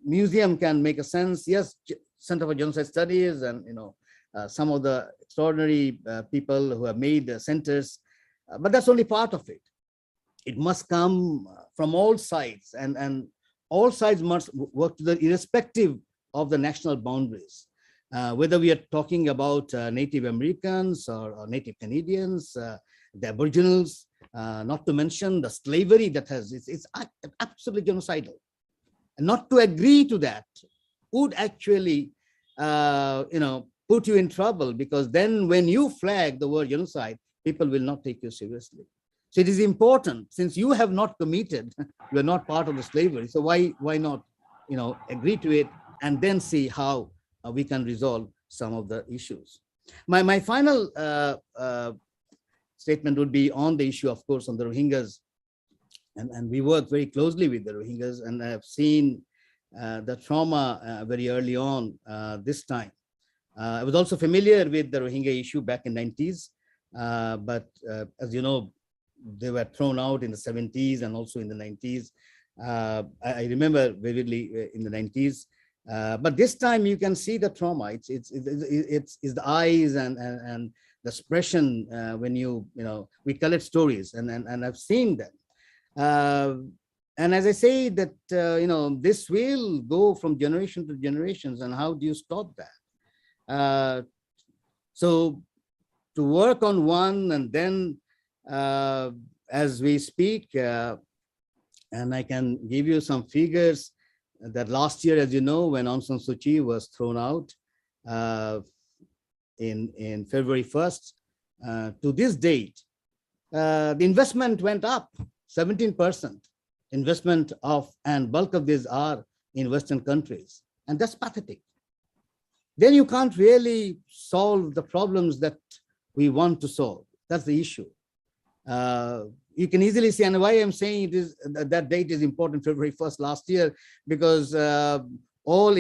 museum can make a sense. Yes, Center for Genocide Studies and some of the extraordinary people who have made centers, but that's only part of it. It must come from all sides, and all sides must work together irrespective of the national boundaries. Whether we are talking about Native Americans or Native Canadians, the Aboriginals, not to mention the slavery that it's absolutely genocidal. And not to agree to that would actually, put you in trouble, because then when you flag the word genocide, people will not take you seriously. So it is important, since you have not committed, you are not part of the slavery. So why not, agree to it and then see how we can resolve some of the issues. My final statement would be on the issue, of course, on the Rohingyas. And we work very closely with the Rohingyas, and I have seen the trauma very early on this time. I was also familiar with the Rohingya issue back in the 90s, but as you know, they were thrown out in the 70s and also in the 90s. I remember vividly in the 90s, but this time you can see the trauma. It's the eyes and the expression when we collect stories, and I've seen them. And as I say that, this will go from generation to generations, and how do you stop that? So to work on one, and then as we speak, and I can give you some figures that last year, as you know, when Aung San Suu Kyi was thrown out in February 1st, to this date, the investment went up 17%. Investment and bulk of these are in Western countries, and that's pathetic. Then you can't really solve the problems that we want to solve. That's the issue. You can easily see, and why I'm saying it is that date is important, February 1st last year, because all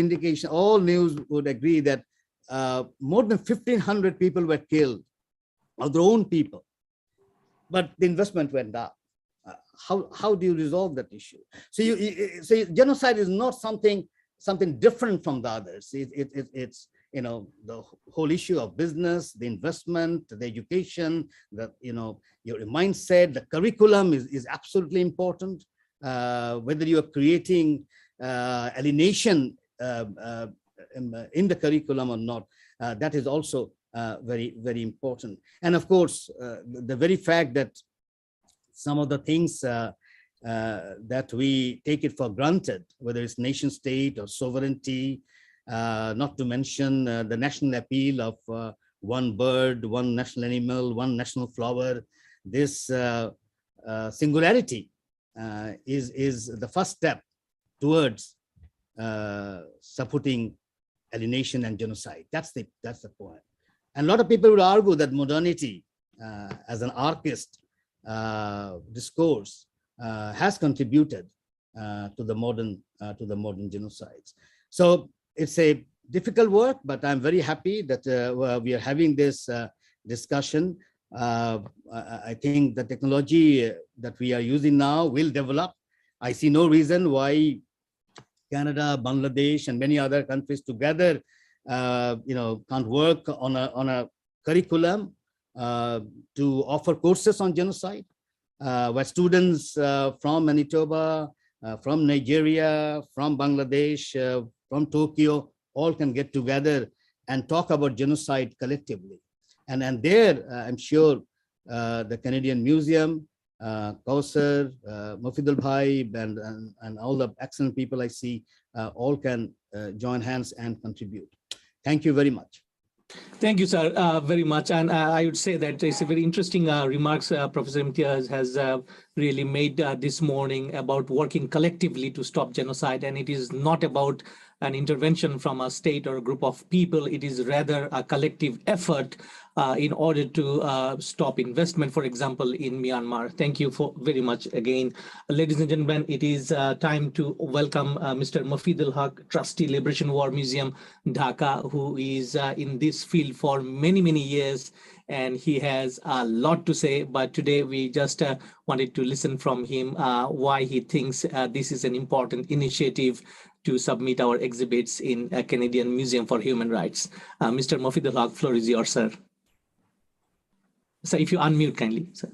news would agree that more than 1,500 people were killed of their own people, but the investment went up. How do you resolve that issue? So genocide is not something different from the others. It's the whole issue of business, the investment, the education, your mindset, the curriculum is absolutely important. Whether you are creating alienation in the curriculum or not, that is also very, very important. And of course, the very fact that some of the things that we take it for granted, whether it's nation state or sovereignty, not to mention the national appeal of one bird, one national animal, one national flower. This singularity is the first step towards supporting alienation and genocide. That's the point. And a lot of people would argue that modernity, as an archist discourse, has contributed to the modern genocides. So it's a difficult work, but I'm very happy that we are having this discussion. I think the technology that we are using now will develop. I see no reason why Canada, Bangladesh, and many other countries together, can't work on a curriculum to offer courses on genocide, where students from Manitoba, from Nigeria, from Bangladesh, from Tokyo, all can get together and talk about genocide collectively. And there, I'm sure the Canadian Museum, Kausar, Mufidul Bhai, and all the excellent people I see, all can join hands and contribute. Thank you very much. Thank you, sir, very much. And I would say that it's a very interesting remarks Professor Imthiaz has really made this morning about working collectively to stop genocide. And it is not about an intervention from a state or a group of people. It is rather a collective effort in order to stop investment, for example, in Myanmar. Thank you very much again. Ladies and gentlemen, it is time to welcome Mr. Mufidul Haq, Trustee, Liberation War Museum, Dhaka, who is in this field for many, many years. And he has a lot to say, but today we just wanted to listen from him why he thinks this is an important initiative to submit our exhibits in a Canadian Museum for Human Rights. Mr. Mufidul Haq, floor is yours, sir. So if you unmute kindly, sir.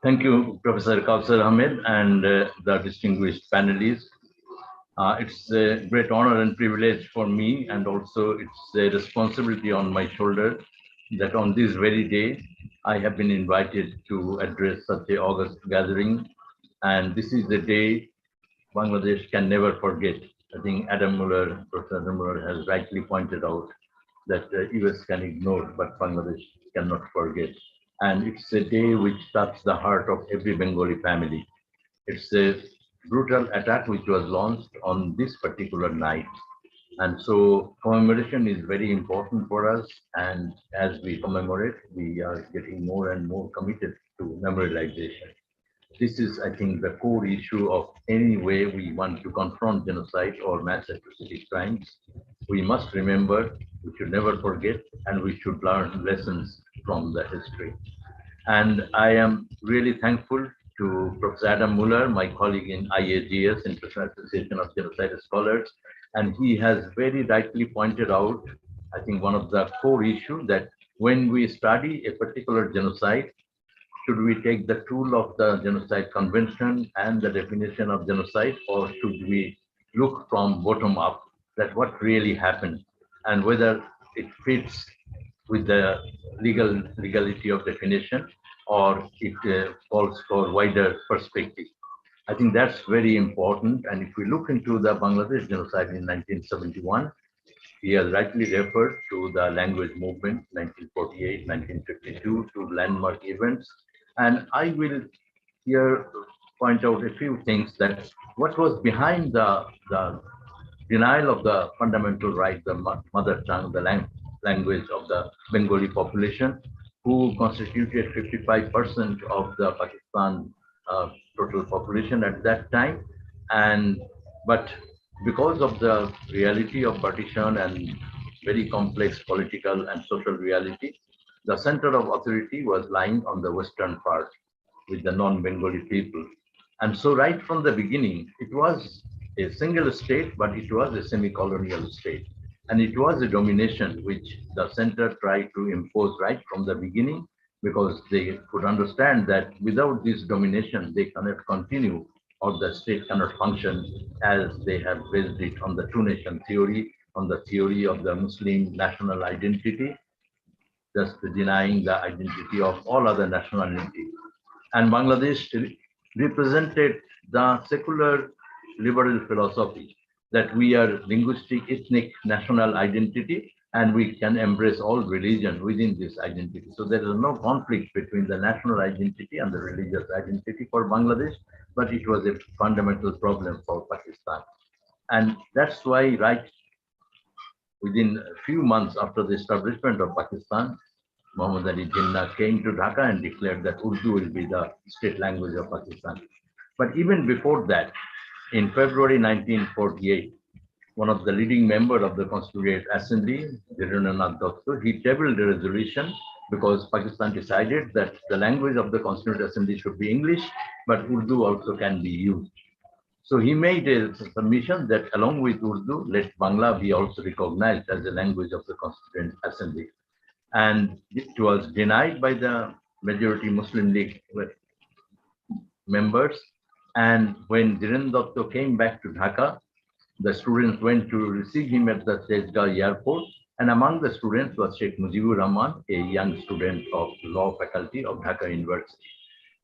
Thank you, Professor Kausar Ahmed and the distinguished panelists. It's a great honor and privilege for me, and also it's a responsibility on my shoulder that on this very day, I have been invited to address such an august gathering. And this is the day Bangladesh can never forget. I think Professor Adam Muller has rightly pointed out that the US can ignore, but Bangladesh cannot forget. And it's a day which touches the heart of every Bengali family. It's a brutal attack which was launched on this particular night. And so commemoration is very important for us. And as we commemorate, we are getting more and more committed to memorialization. This is, I think, the core issue of any way we want to confront genocide or mass atrocity crimes. We must remember, we should never forget, and we should learn lessons from the history. And I am really thankful to Professor Adam Muller, my colleague in IAGS, International Association of Genocide Scholars, and he has very rightly pointed out, I think, one of the core issues that when we study a particular genocide, should we take the tool of the Genocide Convention and the definition of genocide, or should we look from bottom up that what really happened and whether it fits with the legality of definition or it calls for wider perspective. I think that's very important. And if we look into the Bangladesh genocide in 1971, he has rightly referred to the language movement, 1948, 1952, to landmark events. And I will here point out a few things that what was behind the denial of the fundamental right, the mother tongue, the language of the Bengali population, who constituted 55% of the Pakistan total population at that time. But because of the reality of partition and very complex political and social reality, the center of authority was lying on the western part with the non-Bengali people. And so right from the beginning, it was a single state, but it was a semi-colonial state. And it was a domination which the center tried to impose right from the beginning, because they could understand that without this domination, they cannot continue, or the state cannot function, as they have based it on the two-nation theory, on the theory of the Muslim national identity, just denying the identity of all other nationalities. And Bangladesh represented the secular liberal philosophy that we are linguistic, ethnic, national identity, and we can embrace all religion within this identity. So there is no conflict between the national identity and the religious identity for Bangladesh, but it was a fundamental problem for Pakistan. And that's why right within a few months after the establishment of Pakistan, Muhammad Ali Jinnah came to Dhaka and declared that Urdu will be the state language of Pakistan. But even before that, in February 1948, one of the leading members of the Constituent Assembly, Dhirendranath Dutta, he tabled a resolution because Pakistan decided that the language of the Constituent Assembly should be English, but Urdu also can be used. So he made a submission that along with Urdu, let Bangla be also recognized as a language of the Constituent Assembly. And it was denied by the majority Muslim League members. And when Dhirendranath Dutta came back to Dhaka, the students went to receive him at the Tezgah airport. And among the students was Sheikh Mujibur Rahman, a young student of law faculty of Dhaka University.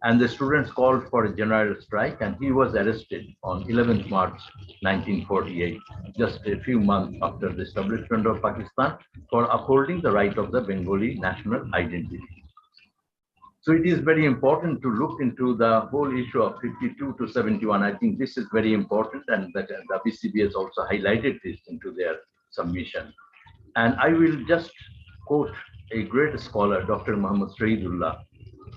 And the students called for a general strike, and he was arrested on 11th March 1948, just a few months after the establishment of Pakistan, for upholding the right of the Bengali national identity. So it is very important to look into the whole issue of 52 to 71. I think this is very important, and that the BCB has also highlighted this into their submission. And I will just quote a great scholar, Dr. Muhammad Shahidullah,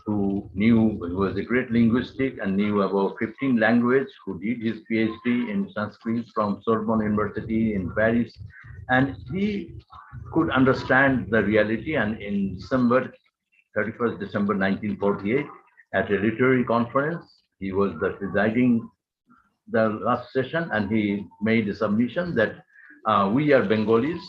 who was a great linguistic and knew about 15 languages, who did his PhD in Sanskrit from Sorbonne University in Paris. And he could understand the reality, and in 31st December 1948, at a literary conference, he was presiding the last session, and he made a submission that we are Bengalis,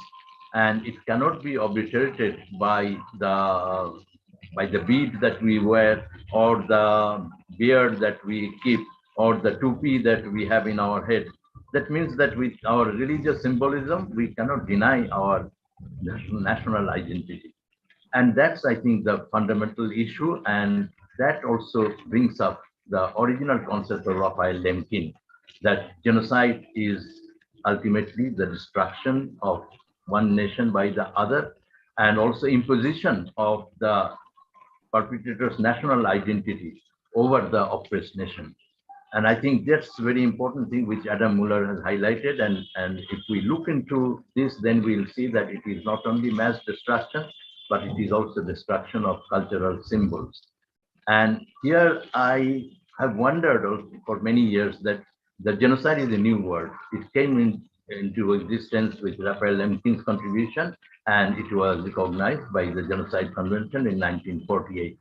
and it cannot be obliterated by the bead that we wear, or the beard that we keep, or the tupi that we have in our head. That means that with our religious symbolism, we cannot deny our national identity. And that's, I think, the fundamental issue. And that also brings up the original concept of Raphael Lemkin, that genocide is ultimately the destruction of one nation by the other, and also imposition of the perpetrator's national identity over the oppressed nation. And I think that's a very important thing which Adam Muller has highlighted. And if we look into this, then we'll see that it is not only mass destruction, but it is also destruction of cultural symbols. And here I have wondered for many years that the genocide is a new word. It came into existence with Raphael Lemkin's contribution, and it was recognized by the Genocide Convention in 1948.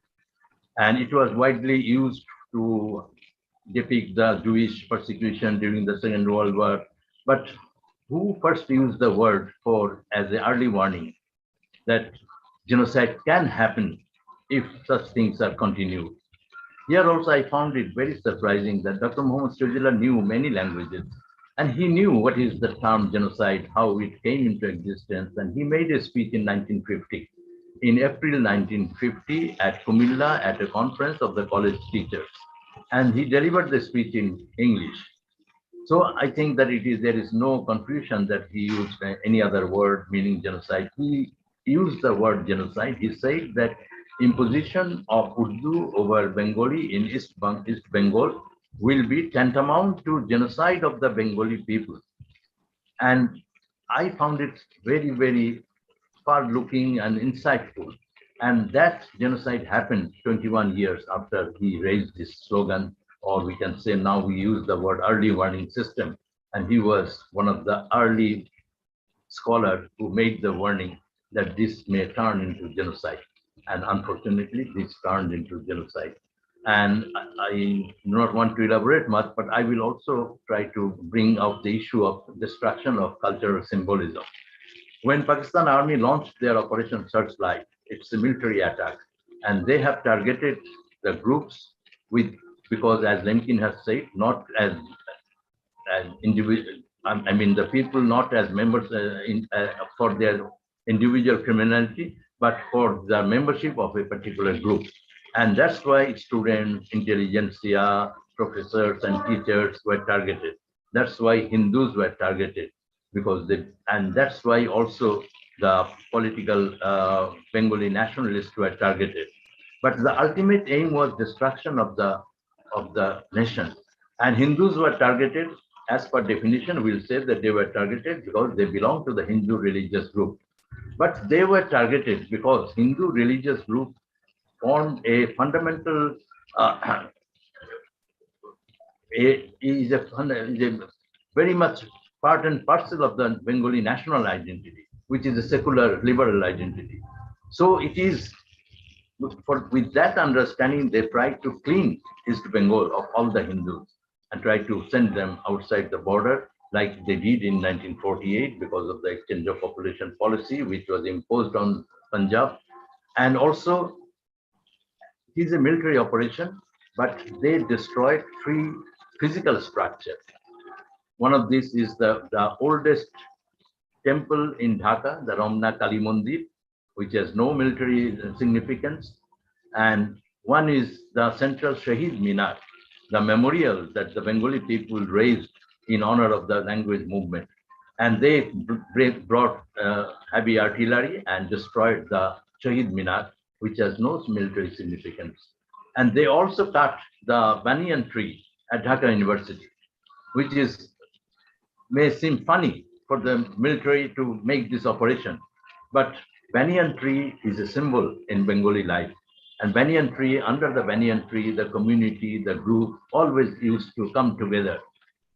And it was widely used to depict the Jewish persecution during the Second World War. But who first used the word as an early warning that genocide can happen if such things are continued? Here also I found it very surprising that Dr. Muhammad Chodri knew many languages, and he knew what is the term genocide, how it came into existence, and he made a speech in 1950. In April 1950 at Kumilla at a conference of the college teachers, and he delivered the speech in English. So I think that there is no confusion that he used any other word meaning genocide. He used the word genocide. He said that imposition of Urdu over Bengali in East Bengal will be tantamount to genocide of the Bengali people. And I found it very, very far-looking and insightful. And that genocide happened 21 years after he raised this slogan, or we can say now we use the word early warning system. And he was one of the early scholars who made the warning that this may turn into genocide. And unfortunately, this turned into genocide. And I do not want to elaborate much, but I will also try to bring out the issue of destruction of cultural symbolism. When Pakistan Army launched their Operation Searchlight, it's a military attack, and they have targeted the groups with, because as Lemkin has said, not as individual, I mean the people not as members for their individual criminality, but for the membership of a particular group. And that's why students, intelligentsia, professors and teachers were targeted. That's why Hindus were targeted, because they, and that's why also the political Bengali nationalists were targeted. But the ultimate aim was destruction of the nation. And Hindus were targeted, as per definition, we'll say that they were targeted because they belong to the Hindu religious group. But they were targeted because Hindu religious group formed a fundamental is a very much part and parcel of the Bengali national identity, which is a secular liberal identity. So it is with that understanding, they try to clean East Bengal of all the Hindus and try to send them outside the border, like they did in 1948 because of the exchange of population policy, which was imposed on Punjab. And also, it is a military operation, but they destroyed 3 physical structures. One of these is the oldest temple in Dhaka, the Ramna Kali Mandir, which has no military significance. And one is the central Shahid Minar, the memorial that the Bengali people raised in honor of the language movement. And they brought heavy artillery and destroyed the Shahid Minar, which has no military significance. And they also cut the banyan tree at Dhaka University, which may seem funny for the military to make this operation, but banyan tree is a symbol in Bengali life. And banyan tree, under the banyan tree, the community, the group always used to come together.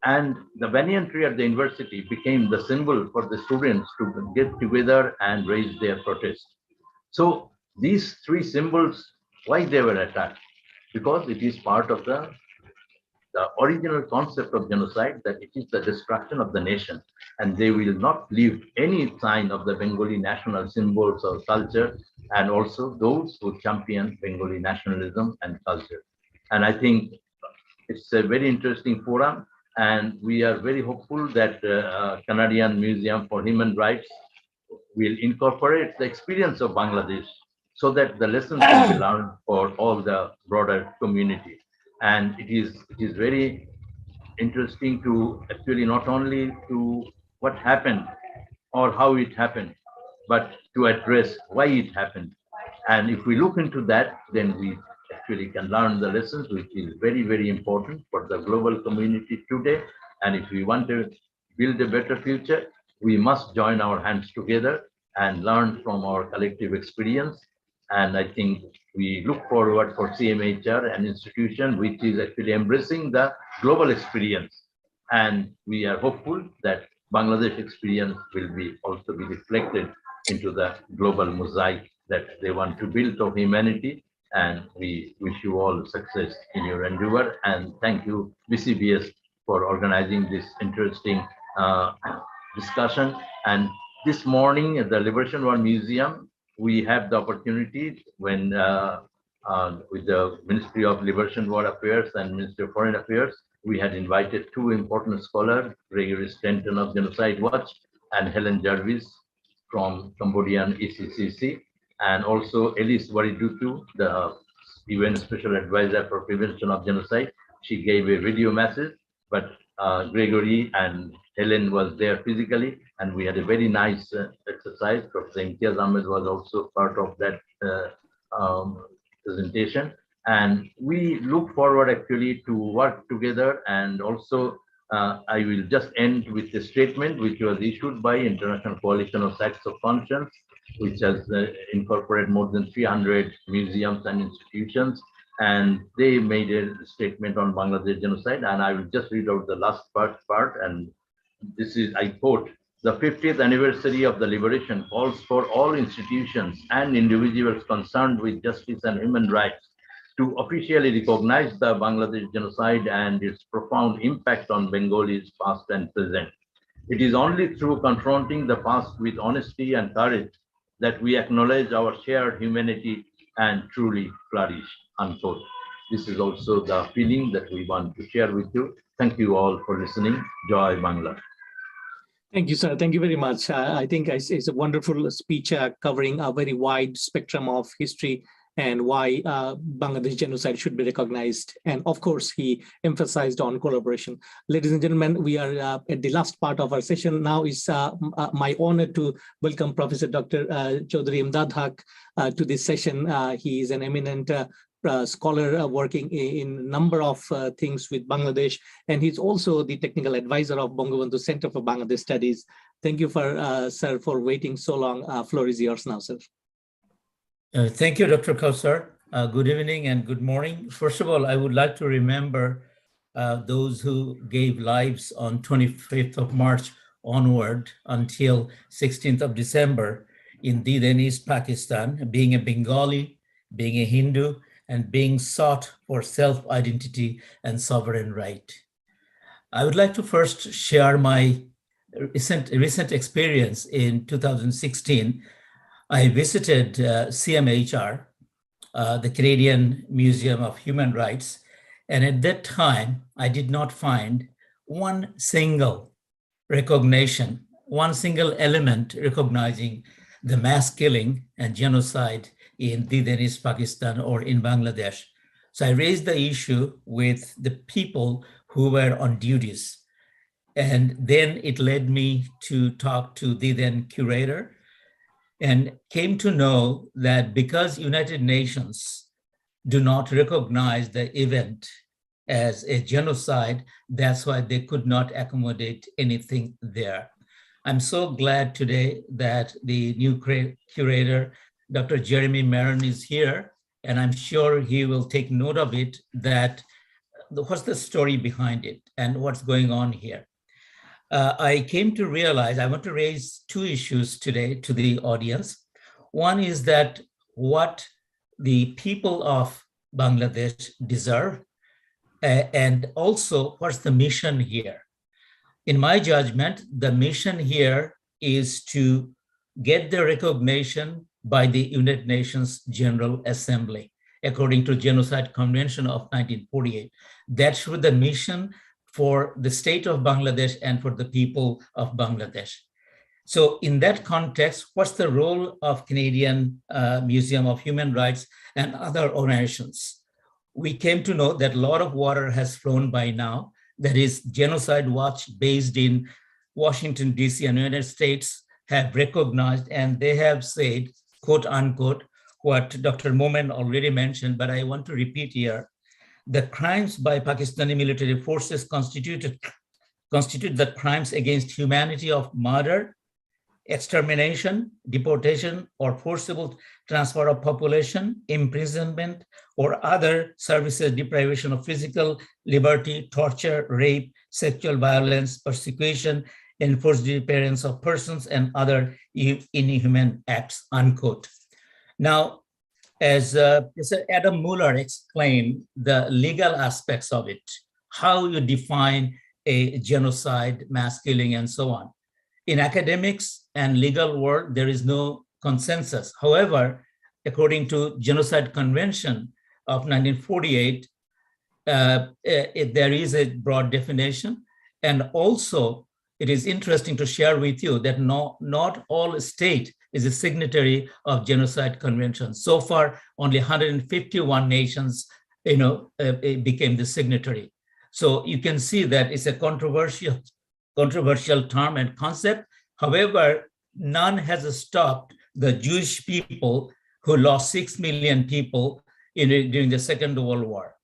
And the banyan tree at the university became the symbol for the students to get together and raise their protest. So these 3 symbols, why they were attacked? Because it is part of the original concept of genocide, that it is the destruction of the nation, and they will not leave any sign of the Bengali national symbols or culture, and also those who champion Bengali nationalism and culture. And I think it's a very interesting forum, and we are very hopeful that Canadian Museum for Human Rights will incorporate the experience of Bangladesh so that the lessons can be learned for all the broader community. And it is very interesting to actually not only to what happened or how it happened, but to address why it happened. And if we look into that, then we actually can learn the lessons, which is very, very important for the global community today. And if we want to build a better future, we must join our hands together and learn from our collective experience. And I think we look forward for CMHR, an institution which is actually embracing the global experience. And we are hopeful that Bangladesh experience will also be reflected into the global mosaic that they want to build of humanity. And we wish you all success in your endeavor. And thank you, BCBS, for organizing this interesting discussion. And this morning at the Liberation War Museum, we have the opportunity when with the Ministry of Liberation War Affairs and Ministry of Foreign Affairs, we had invited 2 important scholars, Gregory Stanton of Genocide Watch and Helen Jarvis from Cambodian ECCC, and also Elise Waridutu, the UN Special Advisor for Prevention of Genocide. She gave a video message, but Gregory and Helen was there physically, and we had a very nice exercise. Professor Imthiaz Ahmed was also part of that presentation. And we look forward actually to work together. And also, I will just end with a statement which was issued by International Coalition of Sites of Conscience, which has incorporated more than 300 museums and institutions. And they made a statement on Bangladesh genocide. And I will just read out the last part. And this is, I quote, "The 50th anniversary of the liberation calls for all institutions and individuals concerned with justice and human rights to officially recognize the Bangladesh genocide and its profound impact on Bengalis past and present. It is only through confronting the past with honesty and courage that we acknowledge our shared humanity and truly flourish, unquote. This is also the feeling that we want to share with you. Thank you all for listening. Joy Bangla. Thank you, sir. Thank you very much. I think it's a wonderful speech covering a very wide spectrum of history and why Bangladesh genocide should be recognized. And of course, he emphasized on collaboration. Ladies and gentlemen, we are at the last part of our session. Now it's my honor to welcome Professor Dr. Chodri Imthiaz to this session. He is an eminent scholar working in a number of things with Bangladesh, and he's also the technical advisor of Bangabandhu Center for Bangladesh Studies. Thank you, sir, for waiting so long. Floor is yours now, sir. Thank you, Dr. Kausar. Good evening and good morning. First of all, I would like to remember those who gave lives on 25th of March onward until 16th of December in then East Pakistan, being a Bengali, being a Hindu, and being sought for self-identity and sovereign right. I would like to first share my recent experience. In 2016. I visited CMHR, the Canadian Museum of Human Rights, and at that time, I did not find one single recognition, one single element recognizing the mass killing and genocide in then East Pakistan or in Bangladesh. So I raised the issue with the people who were on duties. And then it led me to talk to the then curator and came to know that because United Nations do not recognize the event as a genocide, that's why they could not accommodate anything there. I'm so glad today that the new curator, Dr. Jeremy Maron, is here, and I'm sure he will take note of it, that what's the story behind it and what's going on here. I came to realize I want to raise two issues today to the audience. One is that what the people of Bangladesh deserve, and also what's the mission here. In my judgment, the mission here is to get the recognition by the United Nations General Assembly, according to Genocide Convention of 1948. That should be the mission for the state of Bangladesh and for the people of Bangladesh. So in that context, what's the role of Canadian Museum of Human Rights and other organizations? We came to know that a lot of water has flown by now. That is, Genocide Watch, based in Washington, DC and United States, have recognized, and they have said, quote unquote, what Dr. Momen already mentioned, but I want to repeat here. The crimes by Pakistani military forces constitute the crimes against humanity of murder, extermination, deportation, or forcible transfer of population, imprisonment, or other services deprivation of physical liberty, torture, rape, sexual violence, persecution, enforced disappearance of persons, and other inhuman acts, unquote. Now, as Professor Adam Muller explained, the legal aspects of it, how you define a genocide, mass killing, and so on. In academics and legal world, there is no consensus. However, according to Genocide Convention of 1948, there is a broad definition. And also, it is interesting to share with you that not all state is a signatory of Genocide Convention. So far, only 151 nations, became the signatory. So you can see that it's a controversial term and concept. However, none has stopped the Jewish people who lost 6 million people during the Second World War.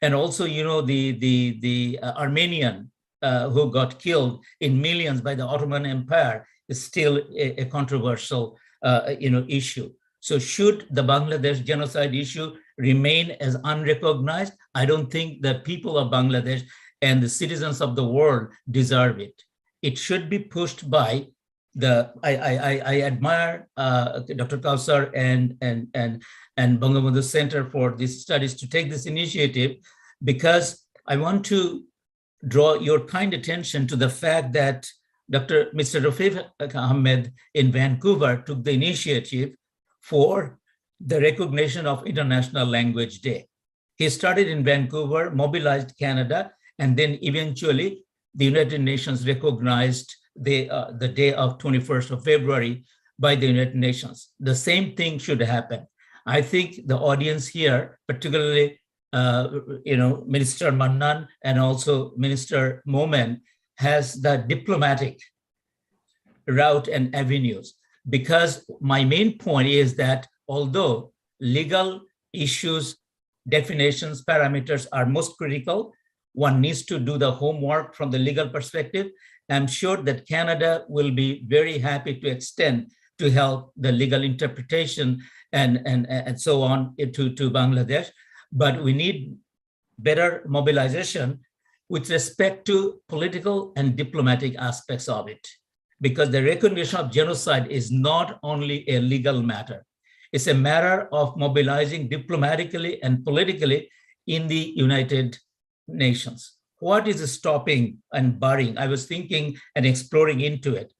And also, the Armenian who got killed in millions by the Ottoman Empire is still a controversial issue. So should the Bangladesh genocide issue remain as unrecognized? I don't think the people of Bangladesh and the citizens of the world deserve it. It should be pushed by I admire Dr. Kausar and Bangabandhu Center for these studies to take this initiative, because I want to draw your kind attention to the fact that Mr. Rafiq Ahmed in Vancouver took the initiative for the recognition of International Language Day. He started in Vancouver, mobilized Canada, and then eventually the United Nations recognized the day of 21st of February by the United Nations. The same thing should happen. I think the audience here, particularly Minister Mannan and also Minister Momen, has the diplomatic route and avenues. Because my main point is that although legal issues, definitions, parameters are most critical, one needs to do the homework from the legal perspective. I'm sure that Canada will be very happy to extend to help the legal interpretation and so on to Bangladesh. But we need better mobilization with respect to political and diplomatic aspects of it, because the recognition of genocide is not only a legal matter. It's a matter of mobilizing diplomatically and politically in the United Nations. What is stopping and barring? I was thinking and exploring into it.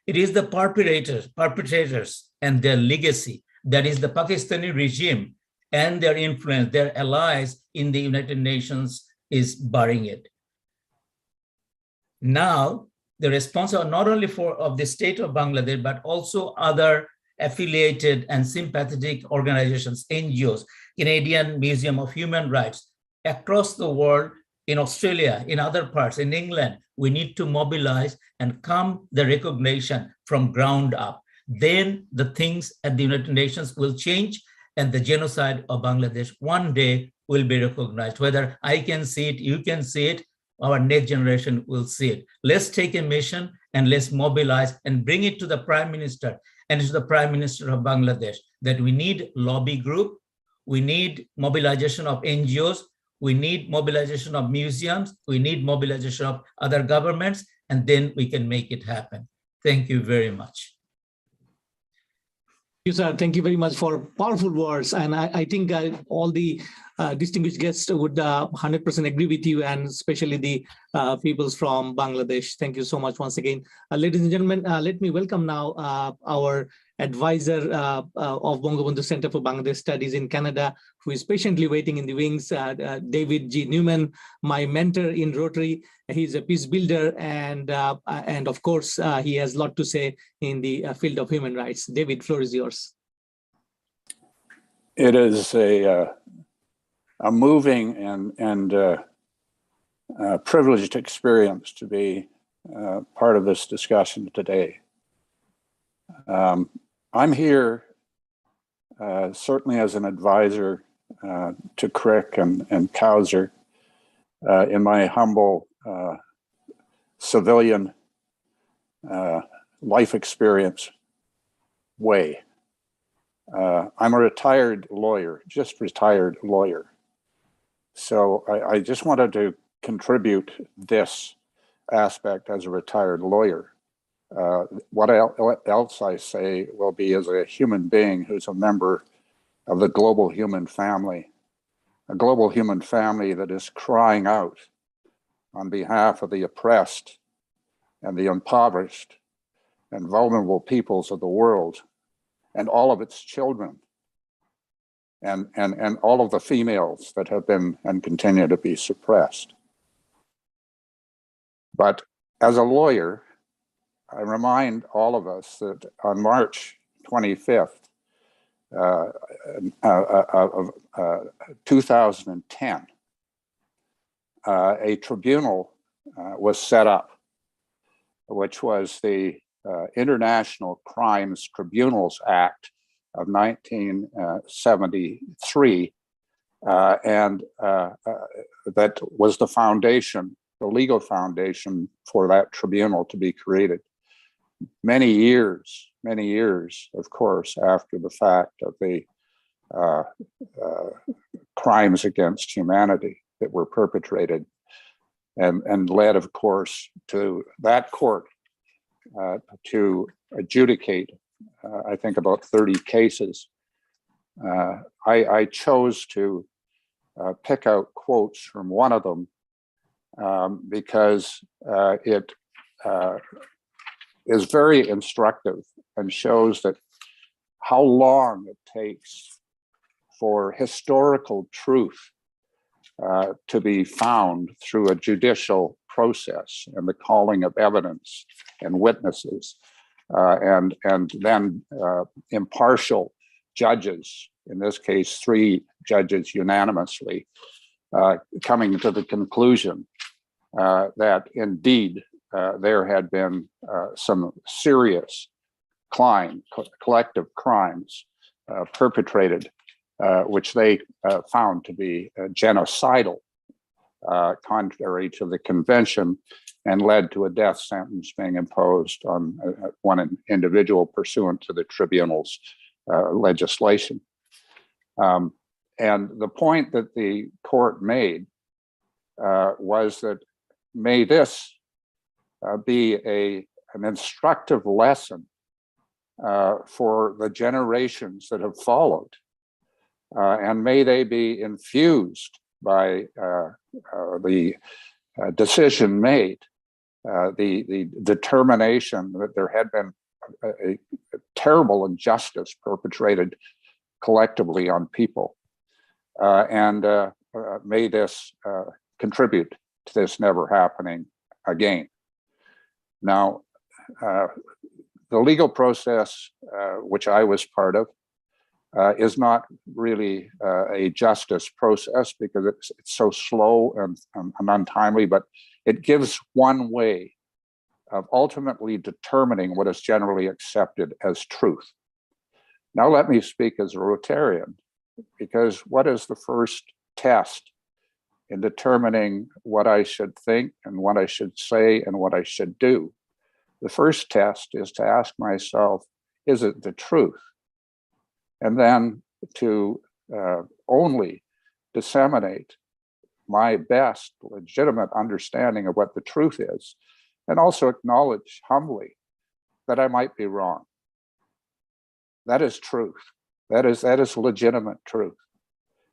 It is the perpetrators and their legacy. That is the Pakistani regime and their influence, their allies in the United Nations is barring it. Now, the response are not only of the state of Bangladesh, but also other affiliated and sympathetic organizations, NGOs, Canadian Museum of Human Rights, across the world, in Australia, in other parts, in England. We need to mobilize and come the recognition from ground up. Then the things at the United Nations will change, and the genocide of Bangladesh one day will be recognized. Whether I can see it, you can see it, our next generation will see it. Let's take a mission and let's mobilize and bring it to the Prime Minister and to the Prime Minister of Bangladesh that we need lobby group, we need mobilization of NGOs, we need mobilization of museums, we need mobilization of other governments, and then we can make it happen. Thank you very much. Thank you, sir. Thank you very much for powerful words. And I think all the distinguished guests would 100% agree with you, and especially the peoples from Bangladesh. Thank you so much once again. Ladies and gentlemen, let me welcome now our advisor of Bangabandhu Center for Bangladesh Studies in Canada, who is patiently waiting in the wings, David G. Newman, my mentor in Rotary. He's a peace builder, and of course, he has a lot to say in the field of human rights. David, floor is yours. It is a moving and privileged experience to be part of this discussion today. I'm here certainly as an advisor to Crick and Kausar in my humble civilian life experience way. I'm a retired lawyer, just retired lawyer. So I just wanted to contribute this aspect as a retired lawyer. What else I say will be as a human being who's a member of the global human family, a global human family that is crying out on behalf of the oppressed and the impoverished and vulnerable peoples of the world and all of its children and all of the females that have been and continue to be suppressed. But as a lawyer, I remind all of us that on March 25th of 2010, a tribunal was set up, which was the International Crimes Tribunals Act of 1973, and that was the foundation, the legal foundation for that tribunal to be created. Many years, of course, after the fact of the crimes against humanity that were perpetrated, and led, of course, to that court to adjudicate, I think, about 30 cases. I chose to pick out quotes from one of them because it is very instructive and shows that how long it takes for historical truth to be found through a judicial process and the calling of evidence and witnesses, and then impartial judges, in this case, 3 judges unanimously, coming to the conclusion that indeed there had been some serious collective crimes perpetrated, which they found to be genocidal, contrary to the convention, and led to a death sentence being imposed on one individual pursuant to the tribunal's legislation. And the point that the court made was that may this be an instructive lesson for the generations that have followed, and may they be infused by the decision made, the determination that there had been a terrible injustice perpetrated collectively on people, and may this contribute to this never happening again. Now, the legal process, which I was part of, is not really a justice process because it's so slow and untimely, but it gives one way of ultimately determining what is generally accepted as truth. Now let me speak as a Rotarian, because what is the first test in determining what I should think and what I should say and what I should do? The first test is to ask myself, is it the truth? And then to only disseminate my best legitimate understanding of what the truth is, and also acknowledge humbly that I might be wrong. That is truth. That is legitimate truth.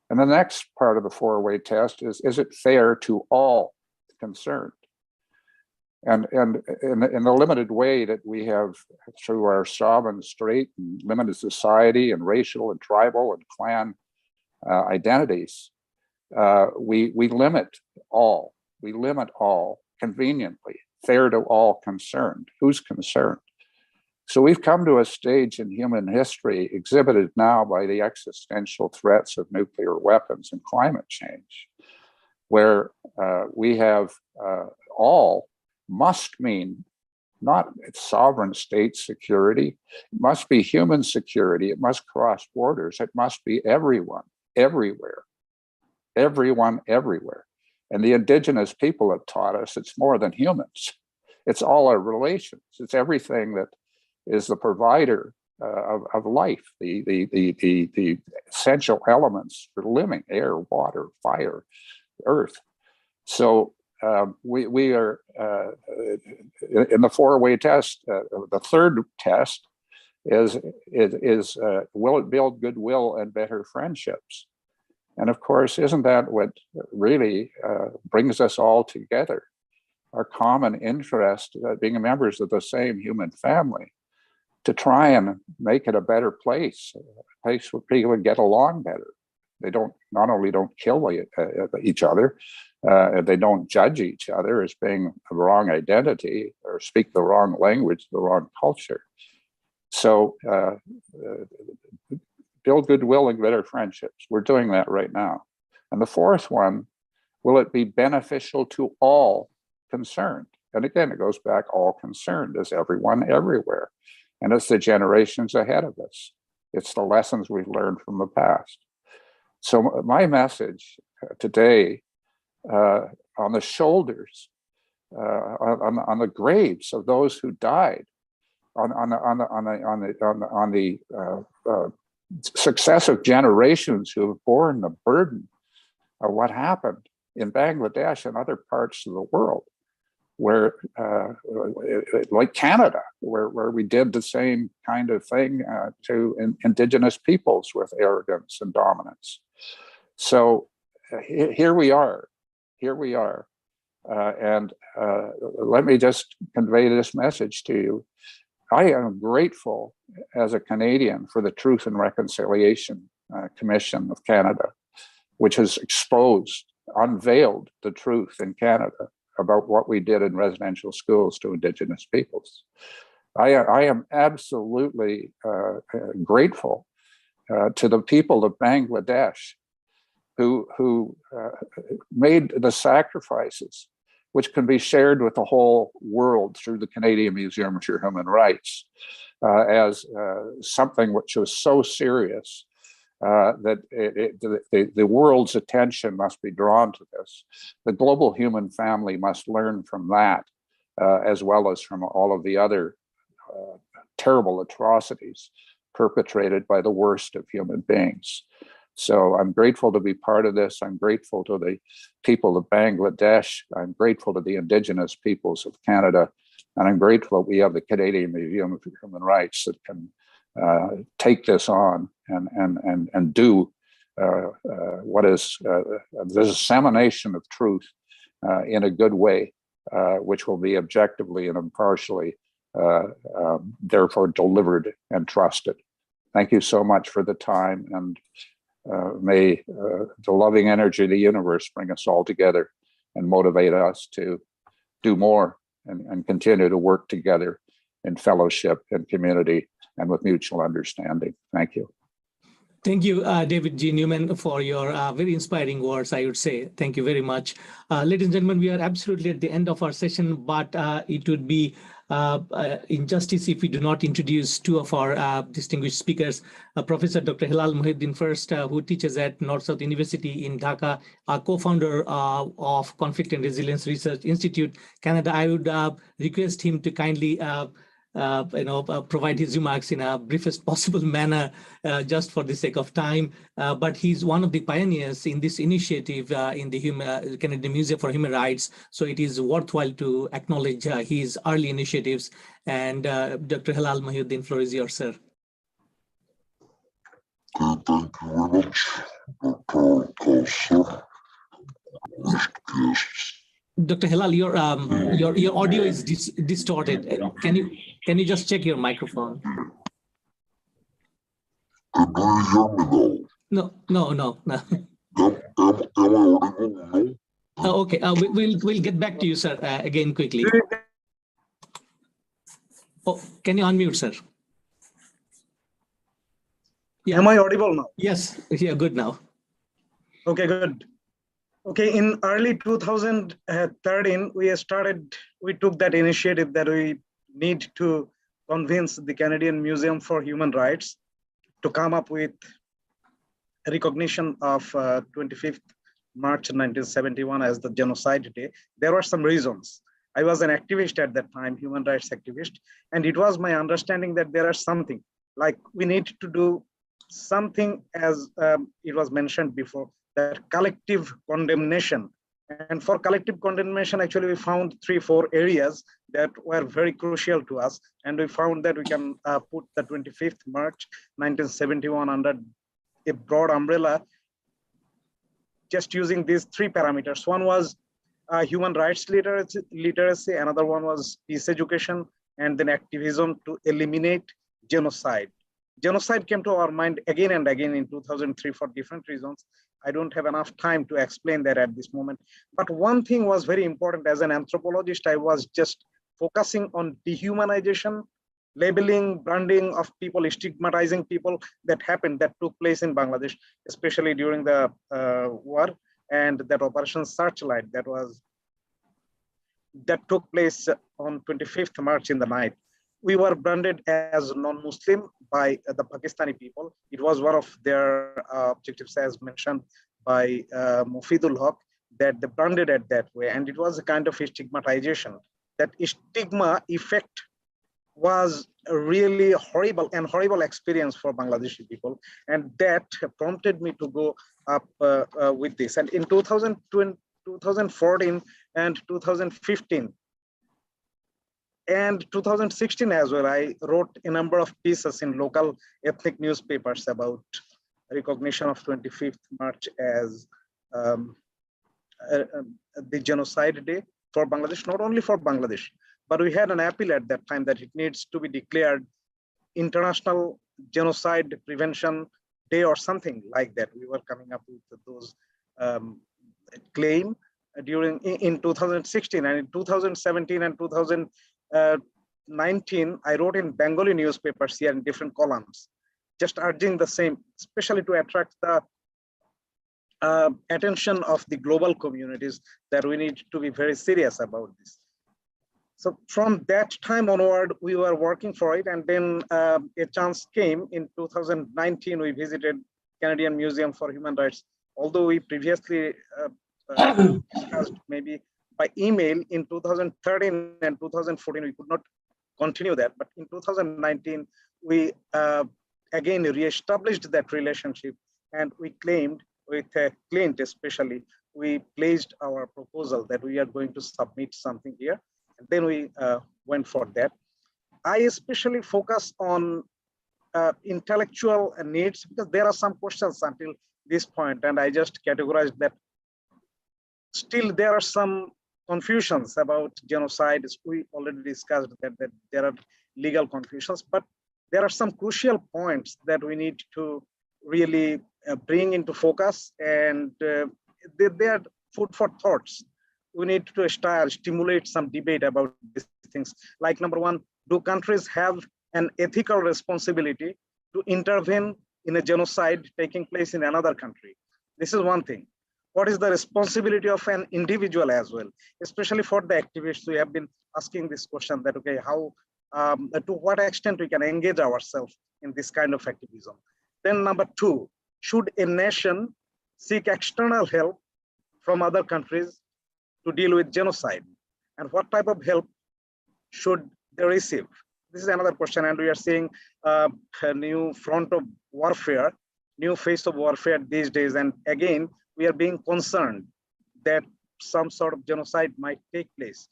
And the next part of the 4-way test is it fair to all concerned? And in the limited way that we have through our sovereign state and limited society and racial and tribal and clan identities, we limit all. We limit all conveniently, fair to all concerned. Who's concerned? So we've come to a stage in human history exhibited now by the existential threats of nuclear weapons and climate change, where we have all must mean not sovereign state security, it must be human security, it must cross borders, it must be everyone, everywhere, everyone, everywhere. And the indigenous people have taught us it's more than humans. It's all our relations. It's everything that is the provider of life, the essential elements for living: air, water, fire, earth. So we are in the 4-way test. The third test is will it build goodwill and better friendships? And of course, isn't that what really brings us all together? Our common interest, being members of the same human family, to try and make it a better place, a place where people get along better. They not only don't kill each other, they don't judge each other as being a wrong identity or speak the wrong language, the wrong culture. So build goodwill and better friendships. We're doing that right now. And the fourth one, will it be beneficial to all concerned? And again, it goes back, all concerned is everyone, everywhere. And it's the generations ahead of us. It's the lessons we've learned from the past. So my message today, on the shoulders, on the graves of those who died, on the successive generations who have borne the burden of what happened in Bangladesh and other parts of the world, where, like Canada, where we did the same kind of thing to indigenous peoples with arrogance and dominance. So here we are. And let me just convey this message to you. I am grateful as a Canadian for the Truth and Reconciliation Commission of Canada, which has unveiled the truth in Canada about what we did in residential schools to Indigenous peoples. I am absolutely grateful to the people of Bangladesh who made the sacrifices which can be shared with the whole world through the Canadian Museum for Human Rights as something which was so serious that the world's attention must be drawn to this. The global human family must learn from that, as well as from all of the other terrible atrocities perpetrated by the worst of human beings. So I'm grateful to be part of this. I'm grateful to the people of Bangladesh. I'm grateful to the Indigenous peoples of Canada. And I'm grateful that we have the Canadian Museum for Human Rights that can take this on and do what is the dissemination of truth in a good way, which will be objectively and impartially therefore delivered and trusted. Thank you so much for the time, and may the loving energy of the universe bring us all together and motivate us to do more and continue to work together in fellowship and community and with mutual understanding. Thank you. Thank you, David G. Newman, for your very inspiring words, I would say. Thank you very much. Ladies and gentlemen, we are absolutely at the end of our session, but it would be injustice if we do not introduce two of our distinguished speakers. Professor Dr. Hilal Muhyiddin first, who teaches at North-South University in Dhaka, a co-founder of Conflict and Resilience Research Institute, Canada. I would request him to kindly provide his remarks in a briefest possible manner, just for the sake of time. But he's one of the pioneers in this initiative in the Canadian Museum for Human Rights. So it is worthwhile to acknowledge his early initiatives. And Dr. Hilal Muhyiddin, floor is yours, sir. Thank you very much, Dr. Kausar. Dr. Hilal, your audio is distorted. Can you just check your microphone? Can you hear me now? No. Am I audible now? Okay, we'll get back to you, sir, again quickly. Oh, can you unmute, sir? Yeah. Am I audible now? Yes, yeah, good now. Okay, good. Okay, in early 2013, we took that initiative that we need to convince the Canadian Museum for Human Rights to come up with a recognition of 25th March 1971 as the Genocide Day. There were some reasons. I was an activist at that time, human rights activist, and it was my understanding that there are something, like we need to do something, as it was mentioned before, that collective condemnation. And for collective condemnation, actually, we found 3-4 areas that were very crucial to us. And we found that we can put the 25th March 1971 under a broad umbrella, just using these 3 parameters. One was human rights literacy, another one was peace education, and then activism to eliminate genocide. Genocide came to our mind again and again in 2003 for different reasons. I don't have enough time to explain that at this moment. But one thing was very important. As an anthropologist, I was just focusing on dehumanization, labeling, branding of people, stigmatizing people that took place in Bangladesh, especially during the war, and that Operation Searchlight that took place on 25th March in the night. We were branded as non-Muslim by the Pakistani people. It was one of their objectives, as mentioned by Mufidul Haq, that they branded it that way. And it was a kind of stigmatization. That stigma effect was a really horrible experience for Bangladeshi people. And that prompted me to go up with this. And in 2014 and 2015, And 2016 as well, I wrote a number of pieces in local ethnic newspapers about recognition of 25th March as the Genocide Day for Bangladesh, not only for Bangladesh, but we had an appeal at that time that it needs to be declared International Genocide Prevention Day or something like that. We were coming up with those claim in 2016, and in 2017 and 2019, I wrote in Bengali newspapers here in different columns, just urging the same, especially to attract the attention of the global communities that we need to be very serious about this. So from that time onward, we were working for it, and then a chance came in 2019. We visited Canadian Museum for Human Rights, although we previously discussed maybe by email in 2013 and 2014, we could not continue that. But in 2019, we again reestablished that relationship, and we claimed with Clint especially, we placed our proposal that we are going to submit something here. And then we went for that. I especially focus on intellectual needs because there are some questions until this point, and I just categorized that. Still, there are some confusions about genocide. We already discussed that there are legal confusions, but there are some crucial points that we need to really bring into focus, and they are food for thoughts. We need to stimulate some debate about these things. Like number one, do countries have an ethical responsibility to intervene in a genocide taking place in another country? This is one thing. What is the responsibility of an individual as well? Especially for the activists, we have been asking this question that, okay, how, to what extent we can engage ourselves in this kind of activism? Then number two, should a nation seek external help from other countries to deal with genocide? And what type of help should they receive? This is another question, and we are seeing a new front of warfare, new face of warfare these days. And again, we are being concerned that some sort of genocide might take place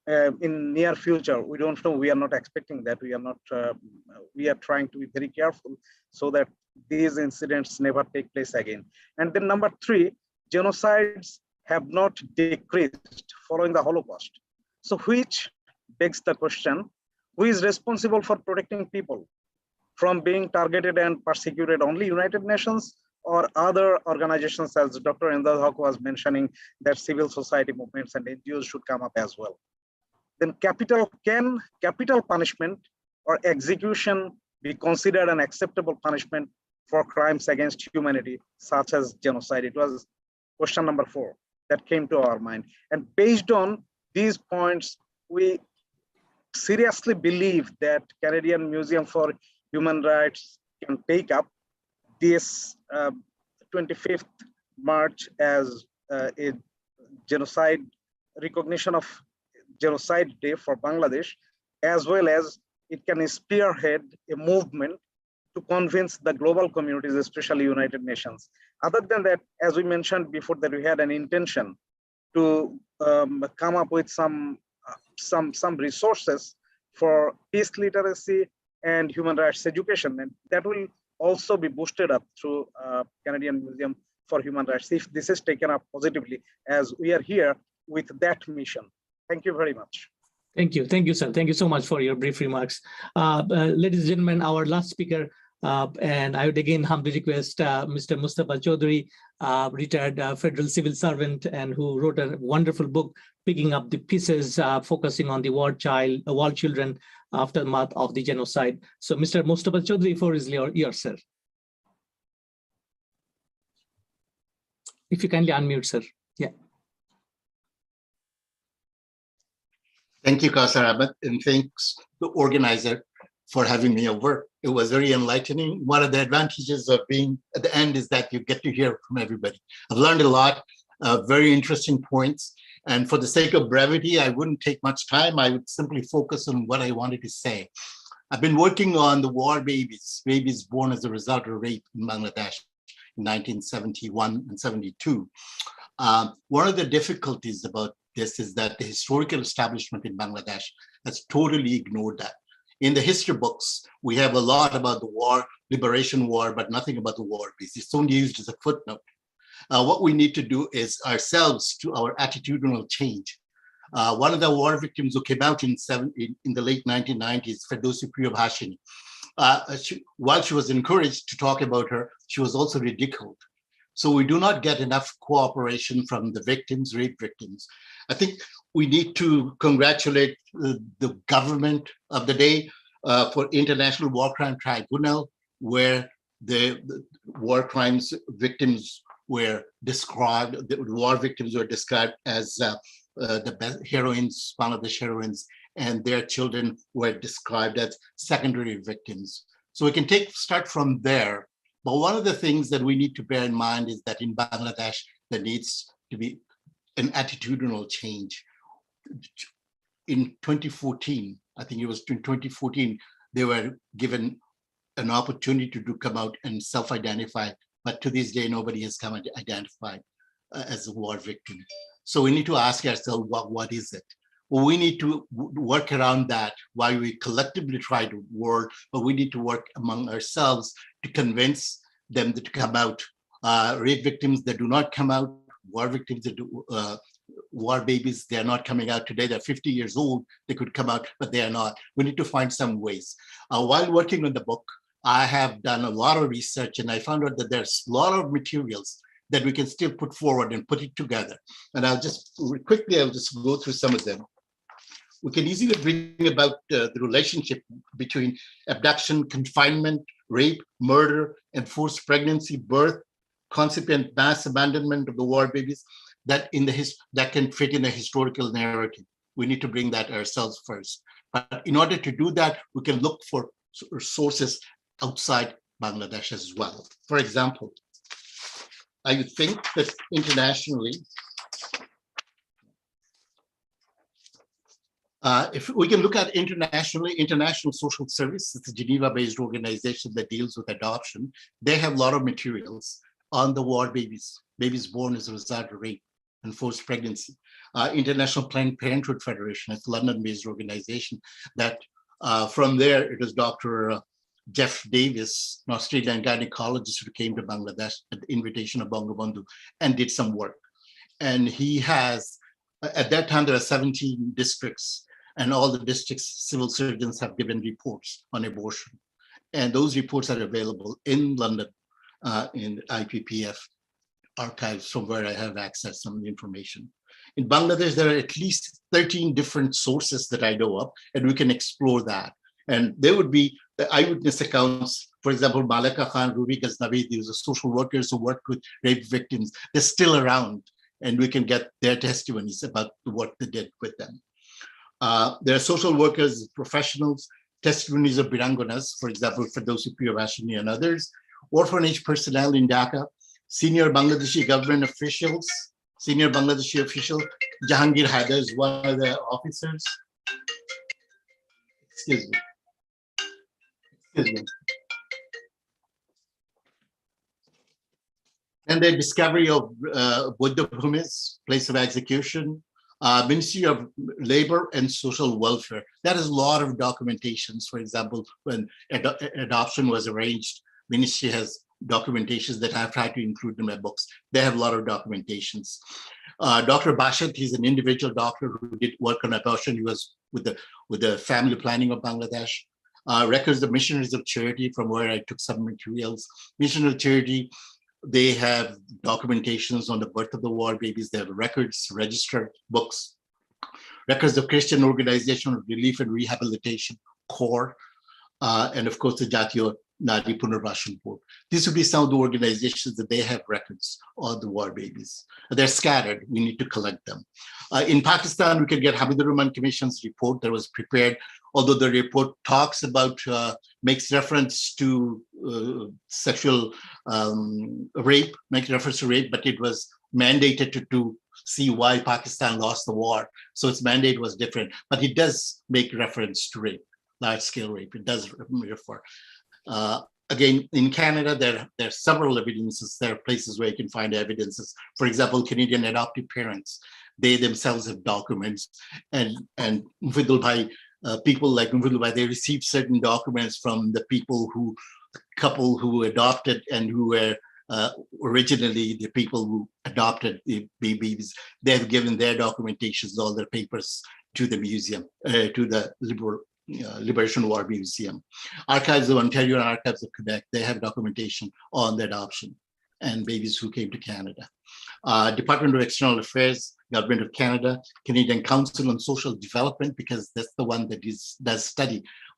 in near future. We don't know. We are not expecting that. We are not. We are trying to be very careful so that these incidents never take place again. And then number three, genocides have not decreased following the Holocaust. So which begs the question, who is responsible for protecting people from being targeted and persecuted? Only United Nations or other organizations, as Dr. Imthiaz was mentioning, that civil society movements and NGOs should come up as well. Then can capital punishment or execution be considered an acceptable punishment for crimes against humanity, such as genocide? It was question number 4 that came to our mind. And based on these points, we seriously believe that Canadian Museum for Human Rights can take up this 25th March as a genocide, recognition of Genocide Day for Bangladesh, as well as it can spearhead a movement to convince the global communities, especially United Nations. Other than that, as we mentioned before, that we had an intention to come up with some resources for peace literacy and human rights education, and that will also be boosted up through Canadian Museum for Human Rights if this is taken up positively, as we are here with that mission. Thank you very much. Thank you, sir. Thank you so much for your brief remarks. Ladies and gentlemen, our last speaker, and I would again humbly request Mr. Mustafa Chodri, retired federal civil servant, and who wrote a wonderful book picking up the pieces, focusing on the war children aftermath of the genocide. So Mr. Mustafa Chodri, for is yours, sir. If you kindly unmute, sir. Yeah. Thank you, Kausar Ahmed, and thanks to the organizer for having me over. It was very enlightening. One of the advantages of being at the end is that you get to hear from everybody. I've learned a lot, very interesting points. And for the sake of brevity, I wouldn't take much time. I would simply focus on what I wanted to say. I've been working on the war babies born as a result of rape in Bangladesh in 1971 and 72. One of the difficulties about this is that the historical establishment in Bangladesh has totally ignored that. In the history books, we have a lot about the war, liberation war, but nothing about the war piece. It's only used as a footnote. What we need to do is ourselves to our attitudinal change. One of the war victims who came out in the late 1990s, Ferdowsi Priyobhashini, while she was encouraged to talk about her, she was also ridiculed. So we do not get enough cooperation from the victims, rape victims. I think we need to congratulate the government of the day for International War Crime Tribunal, where the war crimes victims were described, the war victims were described as the heroines, Bangladesh heroines, and their children were described as secondary victims. So we can start from there. But one of the things that we need to bear in mind is that in Bangladesh, there needs to be an attitudinal change. In 2014, I think it was in 2014, they were given an opportunity to come out and self-identify, but to this day, nobody has come and identified as a war victim. So we need to ask ourselves, what is it? Well, we need to work around that while we collectively try to work, but we need to work among ourselves to convince them to come out. Rape victims that do not come out, war victims that do, war babies, they're not coming out today. They're 50 years old, they could come out, but they are not. We need to find some ways. While working on the book, I have done a lot of research and I found out that there's a lot of materials that we can still put forward and put it together. And I'll just go through some of them. We can easily bring about the relationship between abduction, confinement, rape, murder, and forced pregnancy, birth, consequent mass abandonment of the war babies that can fit in a historical narrative. We need to bring that ourselves first. But in order to do that, we can look for sources outside Bangladesh as well. For example, I would think that internationally, if we can look at International Social Service, it's a Geneva-based organization that deals with adoption. They have a lot of materials on the war babies born as a result of rape and forced pregnancy. International Planned Parenthood Federation, it's a London-based organization that from there, it was Dr. Jeff Davis, an Australian gynecologist who came to Bangladesh at the invitation of Bangabandhu and did some work. And he has, at that time, there are 17 districts, and all the districts' civil surgeons have given reports on abortion. And those reports are available in London, in IPPF archives, from where I have access to some information. In Bangladesh, there are at least 13 different sources that I know of, and we can explore that. And there would be eyewitness accounts. For example, Malaka Khan, Ruby Ghaznavi, these are social workers who worked with rape victims. They're still around, and we can get their testimonies about the work they did with them. There are social workers, professionals, testimonies of Birangonas, for example, Ferdowsi Priyobhashini and others, orphanage personnel in Dhaka, senior Bangladeshi government officials, senior Bangladeshi official, Jahangir Haider is one of the officers. Excuse me. And the discovery of Buddha Bhumis, place of execution, Ministry of Labor and Social Welfare. That is a lot of documentations. For example, when adoption was arranged, Ministry has documentations that I've tried to include in my books. They have a lot of documentations. Dr. Bashat, he's an individual doctor who did work on adoption. He was with the family planning of Bangladesh. Records of Missionaries of Charity, from where I took some materials. Missionaries of Charity, they have documentations on the birth of the war babies. They have records, registered books. Records of Christian Organization of Relief and Rehabilitation, CORE, and of course the Jatiyo Nadi Punarvasan Board. These would be some of the organizations that they have records on the war babies. They're scattered, we need to collect them. In Pakistan, we can get Hamidur Rahman Commission's report that was prepared, although the report talks about, makes reference to sexual rape, makes reference to rape, but it was mandated to see why Pakistan lost the war. So its mandate was different, but it does make reference to rape, large-scale rape. It does refer. Again, in Canada, there are several evidences. There are places where you can find evidences. For example, Canadian adoptive parents. they themselves have documents, and Mufidul Bhai, people like Mufidul Bhai, they received certain documents from the couple who adopted and who were originally the people who adopted the babies. They have given their documentations, all their papers, to the museum, to the Liberation War Museum. Archives of Ontario and Archives of Quebec, they have documentation on the adoption and babies who came to Canada. Department of External Affairs, Government of Canada, Canadian Council on Social Development, because that's the one that does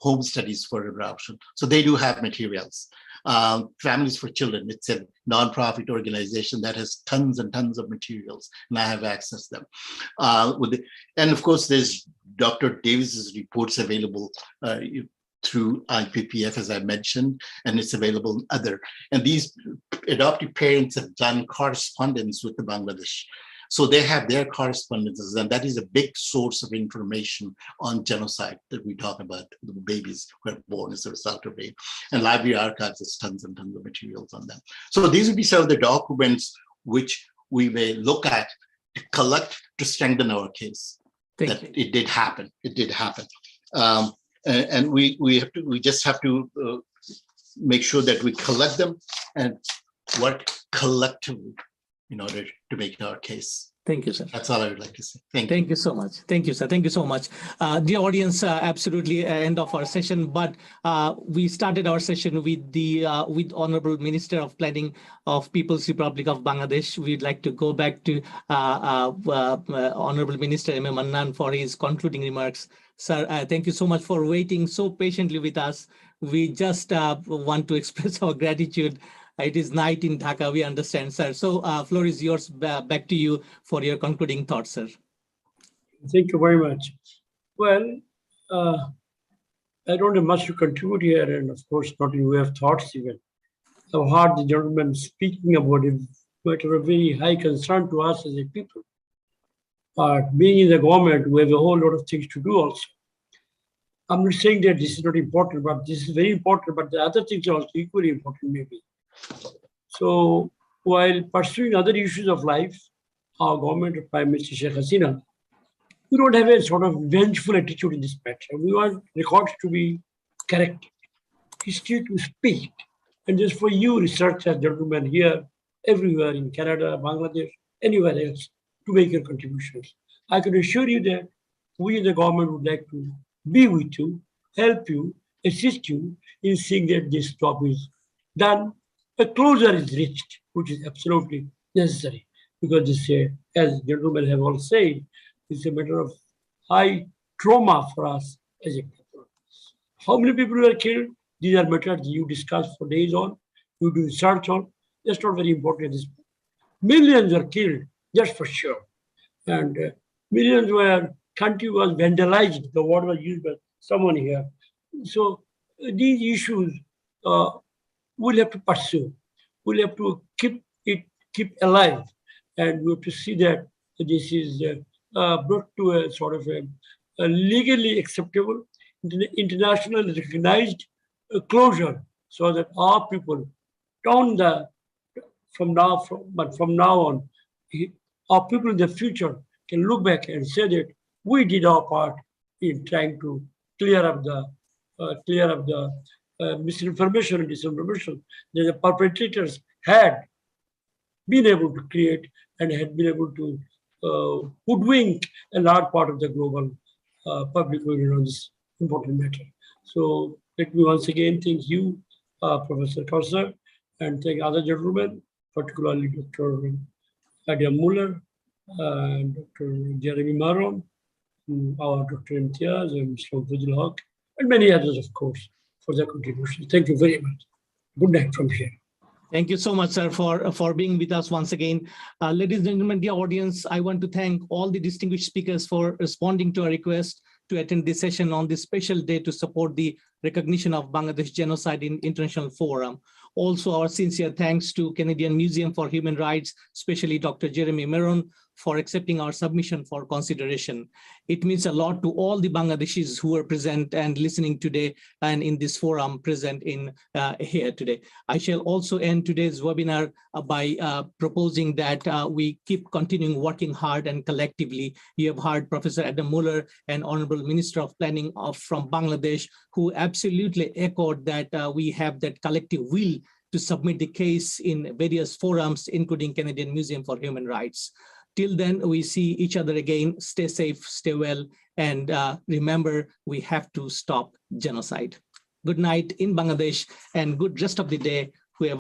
home studies for adoption. So they do have materials. Families for Children, it's a nonprofit organization that has tons and tons of materials, and I have access to them. And of course, there's Dr. Davis's reports available through IPPF, as I mentioned, and it's available in other. And these adoptive parents have done correspondence with the Bangladesh. So they have their correspondences, and that is a big source of information on genocide that we talk about, the babies who are born as a result of rape. And Library Archives has tons and tons of materials on them. So these would be some of the documents which we may look at to collect to strengthen our case. It did happen. It did happen. And we just have to make sure that we collect them and work collectively in order to make our case. Thank you, sir. That's all I would like to say. Thank you so much. Thank you, sir. Thank you so much. Dear audience, absolutely end of our session, but we started our session with the Honorable Minister of Planning of People's Republic of Bangladesh. We'd like to go back to Honorable Minister M.A. Mannan for his concluding remarks. Sir, thank you so much for waiting so patiently with us. We just want to express our gratitude. It is night in Dhaka, we understand, sir. So floor is yours, back to you for your concluding thoughts, sir. Thank you very much. Well, I don't have much to contribute here, and of course, not in way of thoughts even. I've heard the gentleman speaking about it, but a very high concern to us as a people. But being in the government, we have a whole lot of things to do also. I'm not saying that this is not important, but this is very important, but the other things are also equally important maybe. So while pursuing other issues of life, our government of Prime Minister Sheikh Hasina, we don't have a sort of vengeful attitude in this matter. We want records to be corrected, history to speak. And just for you researchers, gentlemen here, everywhere in Canada, Bangladesh, anywhere else, to make your contributions. I can assure you that we in the government would like to be with you, help you, assist you in seeing that this job is done. A closure is reached, which is absolutely necessary, because this, as gentlemen have all said, it's a matter of high trauma for us as a people. How many people were killed? These are matters you discuss for days on, you do research on. That's not very important at this point. Millions were killed, that's for sure. And millions were, country was vandalized, the word was used by someone here. So these issues, we'll have to pursue. We'll have to keep alive, and we have to see that this is brought to a sort of a legally acceptable, internationally recognized closure, so that our people from now on, our people in the future can look back and say that we did our part in trying to clear up the misinformation and disinformation that the perpetrators had been able to create and had been able to hoodwink a large part of the global public opinion on this important matter. So let me once again thank you, Professor Kausar, and thank other gentlemen, particularly Dr. Adia Muller and Dr. Jeremy Maron, our Dr. Imthiaz and Mr. Fajil Haq, and many others, of course, for their contribution. Thank you very much. Good night from here. Thank you so much, sir, for being with us once again. Ladies and gentlemen, dear audience, I want to thank all the distinguished speakers for responding to our request to attend this session on this special day to support the recognition of Bangladesh genocide in international forum. Also, our sincere thanks to Canadian Museum for Human Rights, especially Dr. Jeremy Maron, for accepting our submission for consideration. It means a lot to all the Bangladeshis who are present and listening today and in this forum present in here today. I shall also end today's webinar by proposing that we keep continuing working hard and collectively. You have heard Professor Adam Muller and Honorable Minister of Planning from Bangladesh, who absolutely echoed that we have that collective will to submit the case in various forums, including Canadian Museum for Human Rights. Till then, we see each other again. Stay safe, stay well, and remember, we have to stop genocide. Good night in Bangladesh and good rest of the day